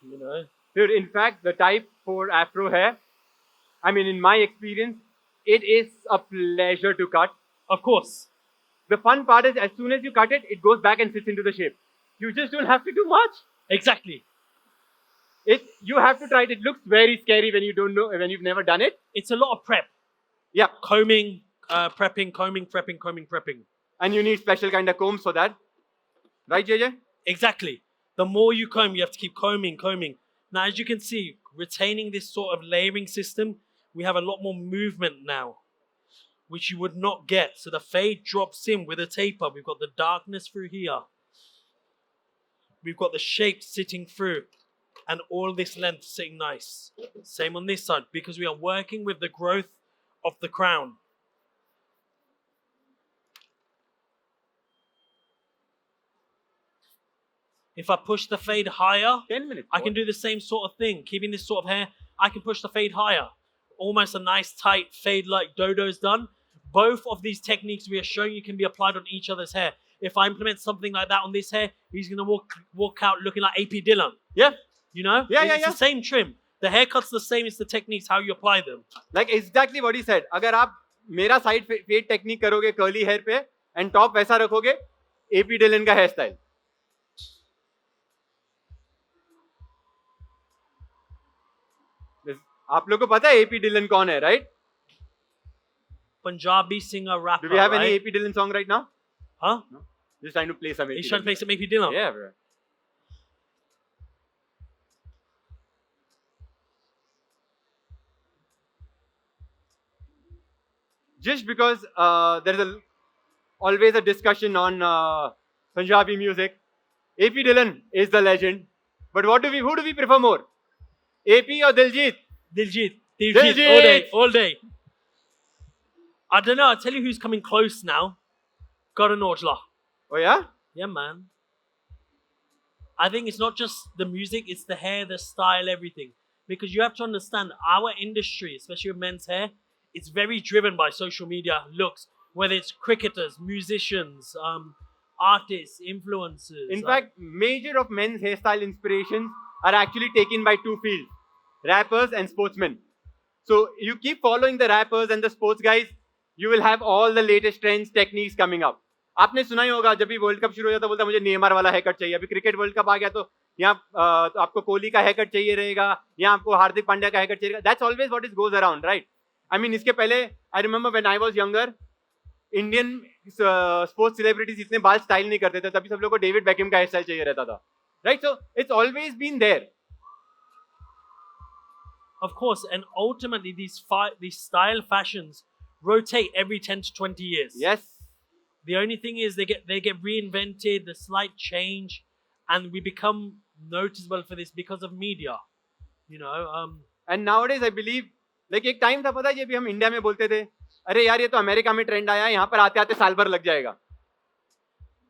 [SPEAKER 3] you know.
[SPEAKER 2] Dude, in fact, the type 4 afro hair, I mean, in my experience, it is a pleasure to cut.
[SPEAKER 3] Of course.
[SPEAKER 2] The fun part is as soon as you cut it, it goes back and sits into the shape. You just don't have to do much.
[SPEAKER 3] Exactly.
[SPEAKER 2] You have to try it. It looks very scary when you don't know, when you've never done it.
[SPEAKER 3] It's a lot of prep.
[SPEAKER 2] Yeah.
[SPEAKER 3] Combing, prepping, combing, prepping, combing, prepping.
[SPEAKER 2] And you need special kind of combs for that. Right, JJ?
[SPEAKER 3] Exactly. The more you comb, you have to keep combing. Now, as you can see, retaining this sort of layering system, we have a lot more movement now, which you would not get. So the fade drops in with a taper. We've got the darkness through here. We've got the shape sitting through, and all this length sitting nice. Same on this side, because we are working with the growth of the crown. If I push the fade higher,
[SPEAKER 2] 10 minutes.
[SPEAKER 3] I can do the same sort of thing. Keeping this sort of hair, I can push the fade higher. Almost a nice tight fade like Dodo's done. Both of these techniques we are showing you can be applied on each other's hair. If I implement something like that on this hair, he's going to walk out looking like AP Dillon.
[SPEAKER 2] Yeah.
[SPEAKER 3] You know? It's the same trim. The haircut's the same, it's the techniques, how you apply them.
[SPEAKER 2] Like exactly what he said. अगर आप मेरा side fade technique करोगे curly hair पे and top वैसा रखोगे, AP Dillon का hairstyle. आप लोग को पता है AP Dillon कौन है, right?
[SPEAKER 3] Punjabi singer, rapper.
[SPEAKER 2] Do we have
[SPEAKER 3] right?
[SPEAKER 2] any AP Dillon song right now?
[SPEAKER 3] Huh?
[SPEAKER 2] No. Just trying to play some AP
[SPEAKER 3] He's trying to
[SPEAKER 2] Dillon.
[SPEAKER 3] play some AP Dillon.
[SPEAKER 2] Yeah, bro. Just because there's always a discussion on Punjabi music, AP Dillon is the legend. But who do we prefer more? AP or Diljit?
[SPEAKER 3] Diljit.
[SPEAKER 2] Diljit.
[SPEAKER 3] All day. I don't know. I'll tell you who's coming close now. Karan Aujla.
[SPEAKER 2] Oh yeah?
[SPEAKER 3] Yeah, man. I think it's not just the music, it's the hair, the style, everything. Because you have to understand, our industry, especially with men's hair, it's very driven by social media looks. Whether it's cricketers, musicians, artists, influencers.
[SPEAKER 2] In fact, major of men's hairstyle inspirations are actually taken by two fields, rappers and sportsmen. So you keep following the rappers and the sports guys, you will have all the latest trends, techniques coming up. आपने सुना ही होगा जब भी world cup शुरू हो जाता बोलता मुझे नेमार वाला हेयर कट चाहिए. अभी क्रिकेट वर्ल्ड कप आ गया तो यहाँ तो आपको कोहली का हेयर कट चाहिए रहेगा, यहाँ आपको हार्दिक पांड्या का हेयर कट चाहिए. That's always what is goes around, right? I mean इसके पहले I remember when I was younger, Indian sports celebrities इतने बाल स्टाइल नहीं करते थे, तभी सब लोगों को डेविड बेकहम का हेयर स्टाइल चाहिए रहता था, right? So it's always been there.
[SPEAKER 3] Of course, and ultimately these style fashions rotate every 10 to 20 years.
[SPEAKER 2] Yes.
[SPEAKER 3] The only thing is they get reinvented, the slight change, and we become noticeable for this because of media. You know,
[SPEAKER 2] And nowadays I believe, like एक time था पता है, ये भी हम India में बोलते थे, अरे यार ये तो अमेरिका में ट्रेंड आया है, यहाँ पर आते आते साल भर लग जाएगा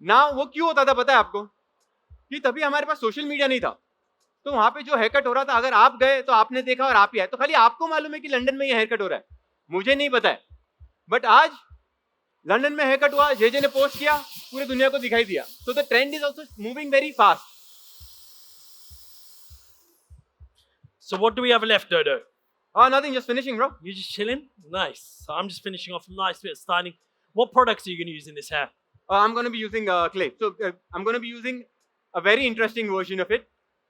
[SPEAKER 2] ना। वो क्यों होता था पता है आपको? कि तभी हमारे पास सोशल मीडिया नहीं था, तो वहां पे जो हेयर कट हो रहा था, अगर आप गए तो आपने देखा और आप ही आए, तो खाली आपको मालूम है कि लंदन में ये हेयर कट हो रहा है, मुझे नहीं पता है। बट आज लंदन में हेयर कट हुआ, जे ने पोस्ट किया, पूरी दुनिया को दिखाई दिया। So the trend is also moving very fast.
[SPEAKER 3] So what do we have left, Dodo?
[SPEAKER 2] Oh, nothing, just finishing, bro.
[SPEAKER 3] You just chilling? Nice. So I'm just finishing off a nice bit of styling. What products are you going to use in this hair?
[SPEAKER 2] I'm going to be using clay. So I'm going to be using a very interesting version of it.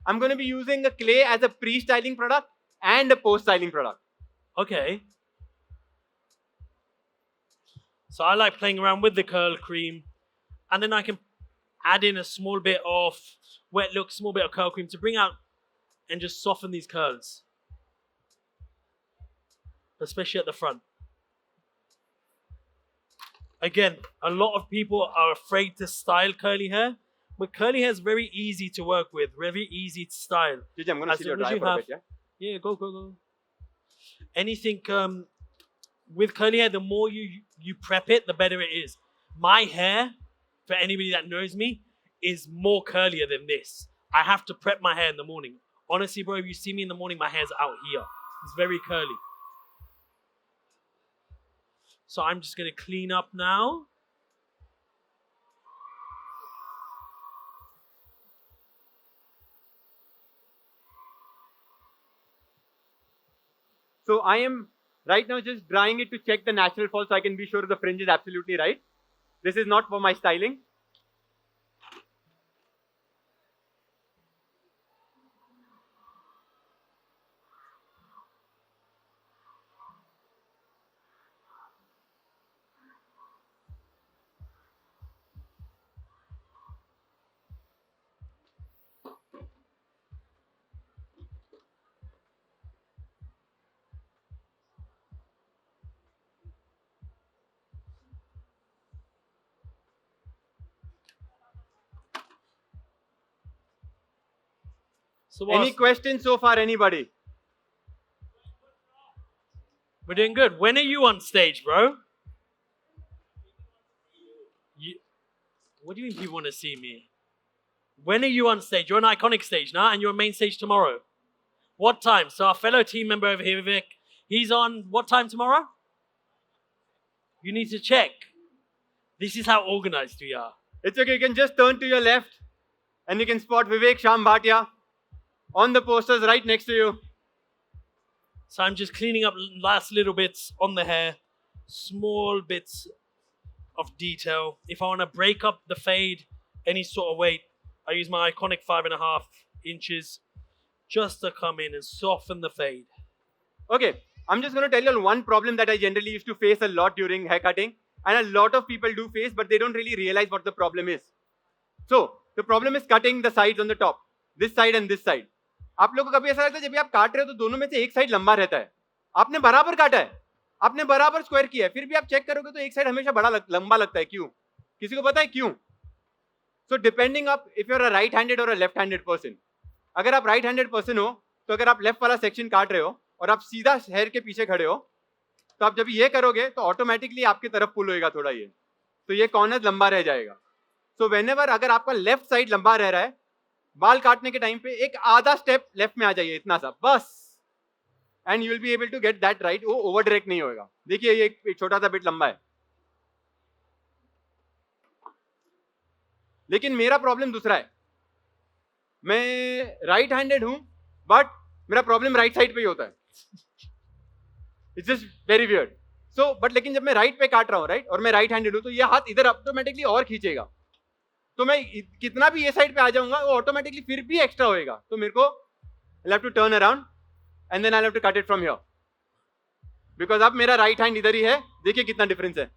[SPEAKER 2] I'm going to be using a clay as a pre-styling product and a post-styling product.
[SPEAKER 3] Okay. So I like playing around with the curl cream, and then I can add in a small bit of wet look, small bit of curl cream to bring out and just soften these curls, especially at the front. Again, a lot of people are afraid to style curly hair, but curly hair is very easy to work with, very easy to style.
[SPEAKER 2] Gigi, I'm going to
[SPEAKER 3] As
[SPEAKER 2] sit your
[SPEAKER 3] long as
[SPEAKER 2] dry
[SPEAKER 3] you
[SPEAKER 2] for a
[SPEAKER 3] have-
[SPEAKER 2] bit, yeah?
[SPEAKER 3] Yeah, go. Anything with curly hair, the more you prep it, the better it is. My hair, for anybody that knows me, is more curlier than this. I have to prep my hair in the morning. Honestly, bro, if you see me in the morning, my hair's out here. It's very curly. So I'm just going to clean up now.
[SPEAKER 2] So I am right now just drying it to check the natural fall, so I can be sure the fringe is absolutely right. This is not for my styling.
[SPEAKER 3] So
[SPEAKER 2] Any questions so far, anybody?
[SPEAKER 3] We're doing good. When are you on stage, bro? What do you mean people want to see me? When are you on stage? You're on Iconic stage now, and you're on main stage tomorrow. What time? So our fellow team member over here, Vivek, he's on what time tomorrow? You need to check. This is how organized we are.
[SPEAKER 2] It's okay, you can just turn to your left and you can spot Vivek Sham Bhatia on the posters right next to you.
[SPEAKER 3] So I'm just cleaning up last little bits on the hair, small bits of detail. If I want to break up the fade any sort of weight, I use my Iconic 5.5 inches just to come in and soften the fade.
[SPEAKER 2] Okay, I'm just going to tell you one problem that I generally used to face a lot during hair cutting, and a lot of people do face, but they don't really realize what the problem is. So the problem is cutting the sides on the top, this side and this side. आप लोगों को कभी ऐसा लगता है जब भी आप काट रहे हो तो दोनों में से एक साइड लंबा रहता है, आपने बराबर काटा है, आपने बराबर स्क्वायर किया है, फिर भी आप चेक करोगे तो एक साइड हमेशा बड़ा लंबा लगता है. क्यों? किसी को पता है क्यों? So depending up if you're a right-handed or a left-handed person. अगर आप right-handed person हो तो अगर आप लेफ्ट वाला सेक्शन काट रहे हो और आप सीधा हेयर के पीछे खड़े हो तो आप जब ये करोगे तो ऑटोमेटिकली आपकी तरफ पुल होएगा थोड़ा ये, तो ये कॉर्नर लंबा रह जाएगा. सो व्हेनेवर अगर आपका लेफ्ट साइड लंबा रह रहा है, बाल काटने के टाइम पे एक आधा स्टेप लेफ्ट में आ जाइए, इतना सा बस, and you will be able to get that right. वो ओवर डायरेक्ट नहीं होएगा. देखिए ये एक छोटा सा बिट लंबा है, लेकिन मेरा प्रॉब्लम दूसरा है. मैं राइट हैंडेड हूं बट मेरा प्रॉब्लम राइट साइड पे ही होता है. It's just very weird. So but लेकिन जब मैं राइट पे काट रहा हूँ राइट और मैं राइट हैंडेड हूँ तो ये हाथ इधर ऑटोमेटिकली और खींचेगा, तो मैं कितना भी ये साइड पे आ जाऊंगा वो ऑटोमेटिकली फिर भी एक्स्ट्रा होएगा. तो मेरे को I have to turn around and then I have to cut it from here, because अब मेरा राइट हैंड इधर ही है. देखिए कितना डिफरेंस है.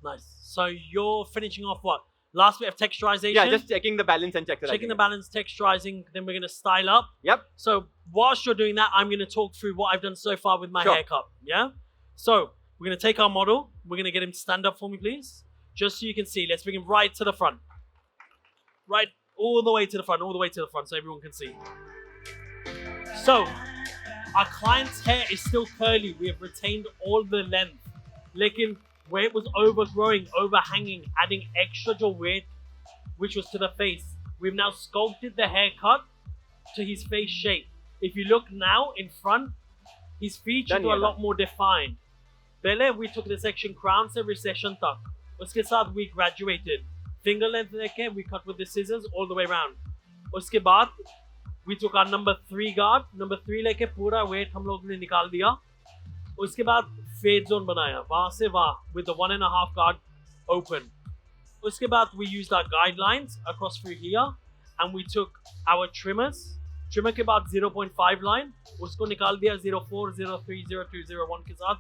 [SPEAKER 3] Nice. So you're finishing off what? Last bit of texturization.
[SPEAKER 2] Yeah, just checking the balance and
[SPEAKER 3] checking the
[SPEAKER 2] it.
[SPEAKER 3] balance, texturizing. Then we're going to style up.
[SPEAKER 2] Yep.
[SPEAKER 3] So whilst you're doing that, I'm going to talk through what I've done so far with my
[SPEAKER 2] Sure.
[SPEAKER 3] haircut. Yeah. So we're going to take our model. We're going to get him to stand up for me, please. Just so you can see. Let's bring him right to the front. Right all the way to the front, all the way to the front so everyone can see. So our client's hair is still curly. We have retained all the length. Lekin where it was overgrowing, overhanging, adding extra jo weight, which was to the face. We've now sculpted the haircut to his face shape. If you look now in front, his features are a lot more defined. Pehle we took the section crown se recession tak. Uske saath we graduated. Finger length leke we cut with the scissors all the way around. Uske baad we took our number 3 guard. Number 3 leke pura weight hum log ne nikal diya. Uske baad fade zone banaya. Wahan se wahan with the 1.5 guard open. Uske baad we used our guidelines across through here and we took our trimmers. Trimmer के बाद 0.5 line उसको निकाल दिया 04, 03, 02, 01 के साथ.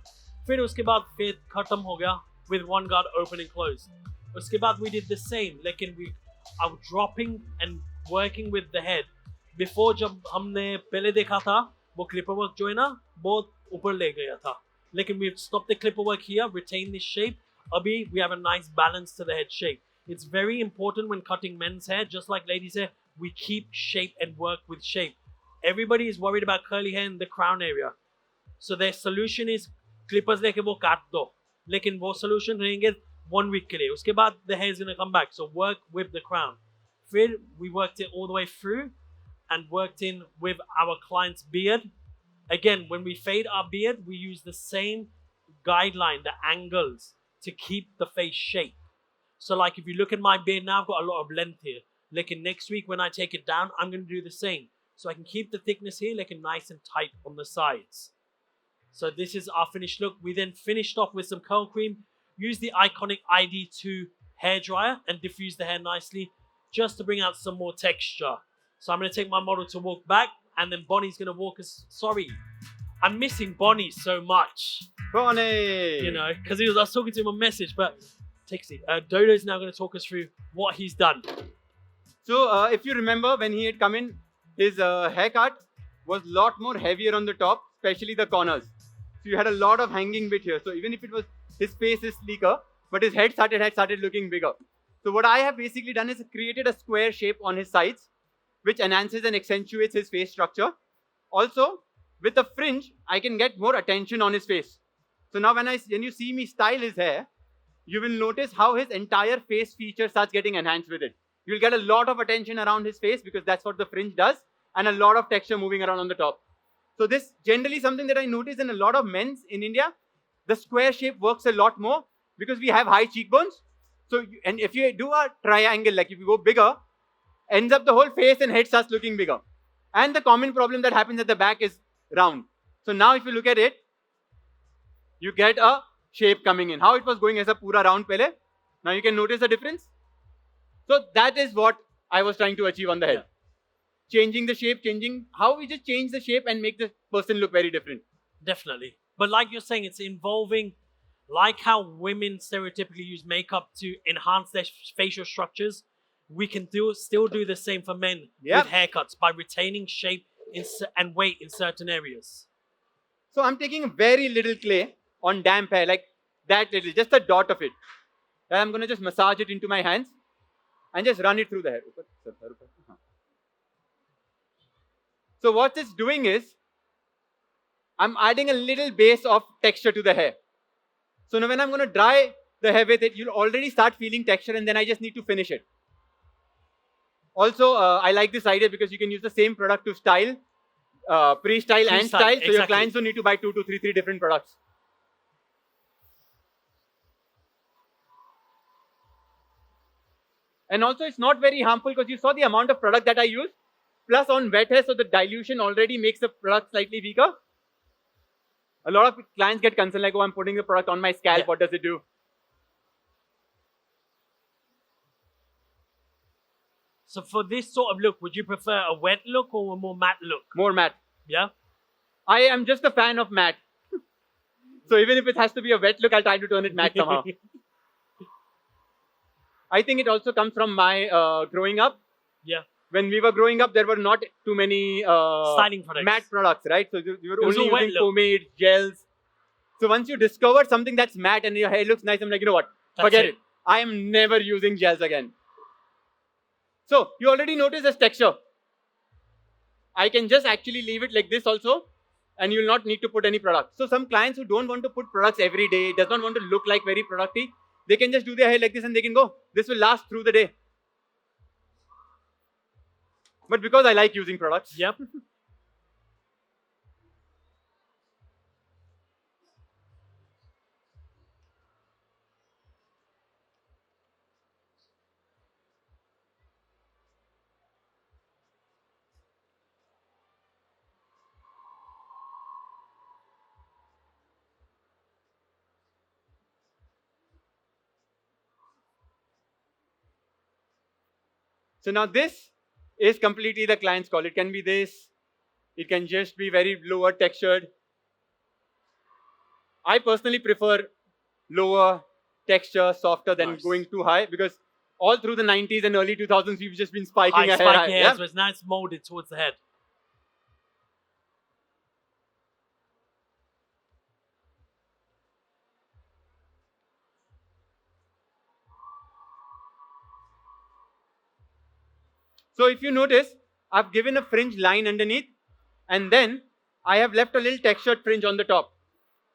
[SPEAKER 3] फिर उसके बाद fade खत्म हो गया with 1 guard open and closed. उसके बाद we did the same लेकिन we are dropping and working with the head. Before जब हमने पहले देखा था वो clipper work जो है ना बहुत ऊपर ले गया था. लेकिन we stopped the clipper work here, retain this shape. Abhi we have a nice balance to the head shape. It's very important when cutting men's hair, just like ladies' hair, we keep shape and work with shape. Everybody is worried about curly hair in the crown area. So their solution is clippers leke wo kaat do. Lekin wo solution rahenge 1 week ke liye. Uske baad the hair is going to come back. So work with the crown. Fir we worked it all the way through and worked in with our client's beard. Again, when we fade our beard, we use the same guideline, the angles, to keep the face shape. So like if you look at my beard now, I've got a lot of length here. Like in next week when I take it down, I'm going to do the same. So I can keep the thickness here like nice and tight on the sides. So this is our finished look. We then finished off with some curl cream. Use the Ikonic ID2 hairdryer and diffuse the hair nicely just to bring out some more texture. So I'm going to take my model to walk back and then Bonnie's going to walk us. Sorry, I'm missing Bonnie so much.
[SPEAKER 2] Bonnie!
[SPEAKER 3] You know, because I was talking to him on message, but Tixie, Dodo's now going to talk us through what he's done.
[SPEAKER 2] So if you remember when he had come in, his haircut was a lot more heavier on the top, especially the corners. So you had a lot of hanging bit here. So even if it was, his face is sleeker, but his head started looking bigger. So what I have basically done is created a square shape on his sides, which enhances and accentuates his face structure. Also, with the fringe, I can get more attention on his face. So now when you see me style his hair, you will notice how his entire face feature starts getting enhanced with it. You'll get a lot of attention around his face because that's what the fringe does, and a lot of texture moving around on the top. So this generally something that I notice in a lot of men's in India. The square shape works a lot more because we have high cheekbones. So and if you do a triangle, like if you go bigger, ends up the whole face and head starts looking bigger. And the common problem that happens at the back is round. So now if you look at it, you get a shape coming in. How it was going as a pura round pehle. Now you can notice the difference. So that is what I was trying to achieve on the head. Yeah. Changing the shape, changing how we just change the shape and make the person look very different.
[SPEAKER 3] Definitely. But like you're saying, it's involving, like how women stereotypically use makeup to enhance their facial structures, we can still do the same for men with haircuts by retaining shape and weight in certain areas.
[SPEAKER 2] So I'm taking very little clay on damp hair, like that little, just a dot of it. And I'm going to just massage it into my hands and just run it through the hair. So what it's doing is, I'm adding a little base of texture to the hair. So now when I'm going to dry the hair with it, you'll already start feeling texture and then I just need to finish it. Also, I like this idea because you can use the same product to style, pre-style and style. So exactly. Your clients don't need to buy 2 to 3 different products. And also it's not very harmful because you saw the amount of product that I used. Plus on wet hair, so the dilution already makes the product slightly weaker. A lot of clients get concerned like, oh, I'm putting the product on my scalp. Yeah. What does it do?
[SPEAKER 3] So for this sort of look, would you prefer a wet look or a more matte look?
[SPEAKER 2] More matte.
[SPEAKER 3] Yeah?
[SPEAKER 2] I am just a fan of matte. So even if it has to be a wet look, I'll try to turn it matte somehow. I think it also comes from my growing up.
[SPEAKER 3] Yeah.
[SPEAKER 2] When we were growing up, there were not too many
[SPEAKER 3] Styling products.
[SPEAKER 2] matte products, right? So you were
[SPEAKER 3] It was
[SPEAKER 2] only
[SPEAKER 3] all wet
[SPEAKER 2] using
[SPEAKER 3] look.
[SPEAKER 2] pomade, gels. So once you discover something that's matte and your hair looks nice, I'm like, you know what?
[SPEAKER 3] That's
[SPEAKER 2] Forget
[SPEAKER 3] it.
[SPEAKER 2] it. I am never using gels again. So you already notice this texture. I can just actually leave it like this also, and you'll not need to put any product. So some clients who don't want to put products every day, does not want to look like very producty, they can just do their hair like this and they can go. This will last through the day. But because I like using products,
[SPEAKER 3] Yep.
[SPEAKER 2] so now this is completely the client's call. It can be this. It can just be very lower textured. I personally prefer lower texture, softer than
[SPEAKER 3] Nice.
[SPEAKER 2] going too high, because all through the 90s and early 2000s, we've just been spiking
[SPEAKER 3] High
[SPEAKER 2] our hair.
[SPEAKER 3] spiky hair,
[SPEAKER 2] Yeah?
[SPEAKER 3] so it's nice molded towards the head.
[SPEAKER 2] So if you notice, I've given a fringe line underneath, and then I have left a little textured fringe on the top.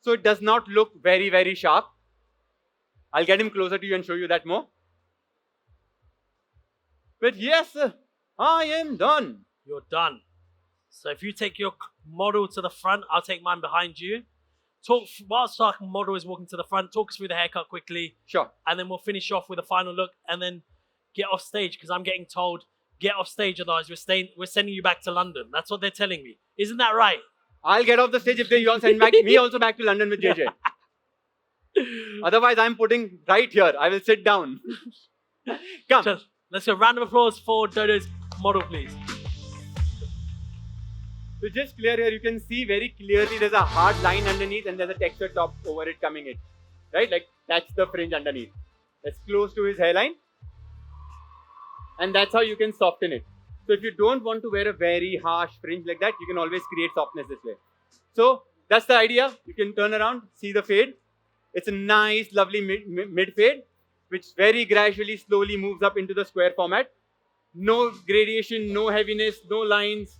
[SPEAKER 2] So it does not look very, very sharp. I'll get him closer to you and show you that more. But yes, I am done.
[SPEAKER 3] You're done. So if you take your model to the front, I'll take mine behind you. Whilst our model is walking to the front, talk us through the haircut quickly,
[SPEAKER 2] Sure.
[SPEAKER 3] and then we'll finish off with a final look, and then get off stage, because I'm getting told, get off stage, otherwise we're sending you back to London. That's what they're telling me. Isn't that right?
[SPEAKER 2] I'll get off the stage if they all send back me also back to London with JJ. Otherwise, I'm putting right here. I will sit down. Come.
[SPEAKER 3] Just, let's go. Round of applause for Dodo's model, please.
[SPEAKER 2] So just clear here, you can see very clearly there's a hard line underneath and there's a texture top over it coming in. Right? Like that's the fringe underneath. That's close to his hairline. And that's how you can soften it. So if you don't want to wear a very harsh fringe like that, you can always create softness this way. So that's the idea. You can turn around, see the fade. It's a nice, lovely mid fade, which very gradually, slowly moves up into the square format. No gradation, no heaviness, no lines.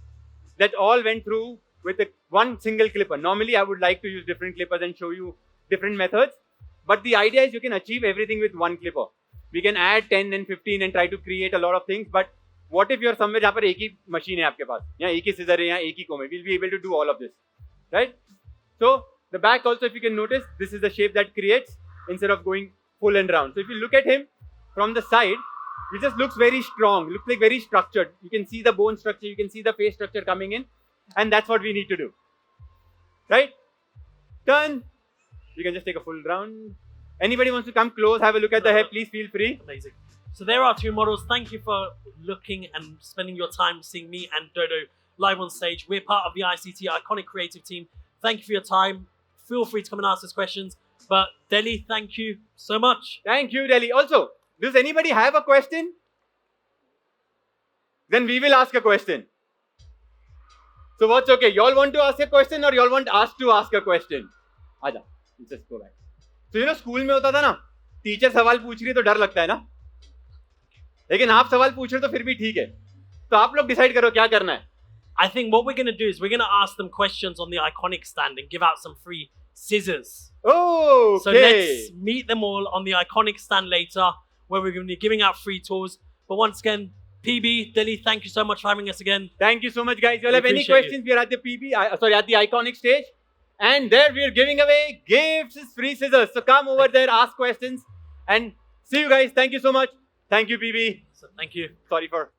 [SPEAKER 2] That all went through with one single clipper. Normally, I would like to use different clippers and show you different methods. But the idea is you can achieve everything with one clipper. We can add 10 and 15 and try to create a lot of things. But what if you're somewhere जहाँ पर एक ही machine है आपके पास, यहाँ एक ही scissor है, यहाँ एक ही comb है? We'll be able to do all of this, right? So the back also, if you can notice, this is the shape that creates instead of going full and round. So if you look at him from the side, it just looks very strong, looks like very structured. You can see the bone structure, you can see the face structure coming in, and that's what we need to do, right? Turn. You can just take a full round. Anybody wants to come close, have a look at the hair, please feel free.
[SPEAKER 3] Amazing. So there are two models. Thank you for looking and spending your time seeing me and Dodo live on stage. We're part of the ICT Iconic Creative Team. Thank you for your time. Feel free to come and ask us questions. But Delhi, thank you so much.
[SPEAKER 2] Thank you, Delhi. Also, does anybody have a question? Then we will ask a question. So what's okay? Y'all want to ask a question or y'all want us to ask a question? Aja, let's just go back. So you know, school में होता था ना, teacher सवाल पूछ रही है तो डर लगता है ना, लेकिन आप सवाल पूछ रहे हो तो फिर भी ठीक है. तो आप लोग डिसाइड करो क्या करना है.
[SPEAKER 3] I think what we're going to do is we're going to ask them questions on the Iconic stand and give out some free scissors.
[SPEAKER 2] Oh,
[SPEAKER 3] So let's meet them all on the Iconic stand later, where we're going to be giving out free tools. But once again, PB, Delhi, thank you so much for having us again.
[SPEAKER 2] Thank you so much, guys. You all
[SPEAKER 3] We
[SPEAKER 2] have any
[SPEAKER 3] appreciate
[SPEAKER 2] questions? We are at the at the Iconic stage. And there we are giving away gifts, free scissors. So come over there, ask questions. And see you guys. Thank you so much. Thank you, PB.
[SPEAKER 3] So thank you.
[SPEAKER 2] Sorry for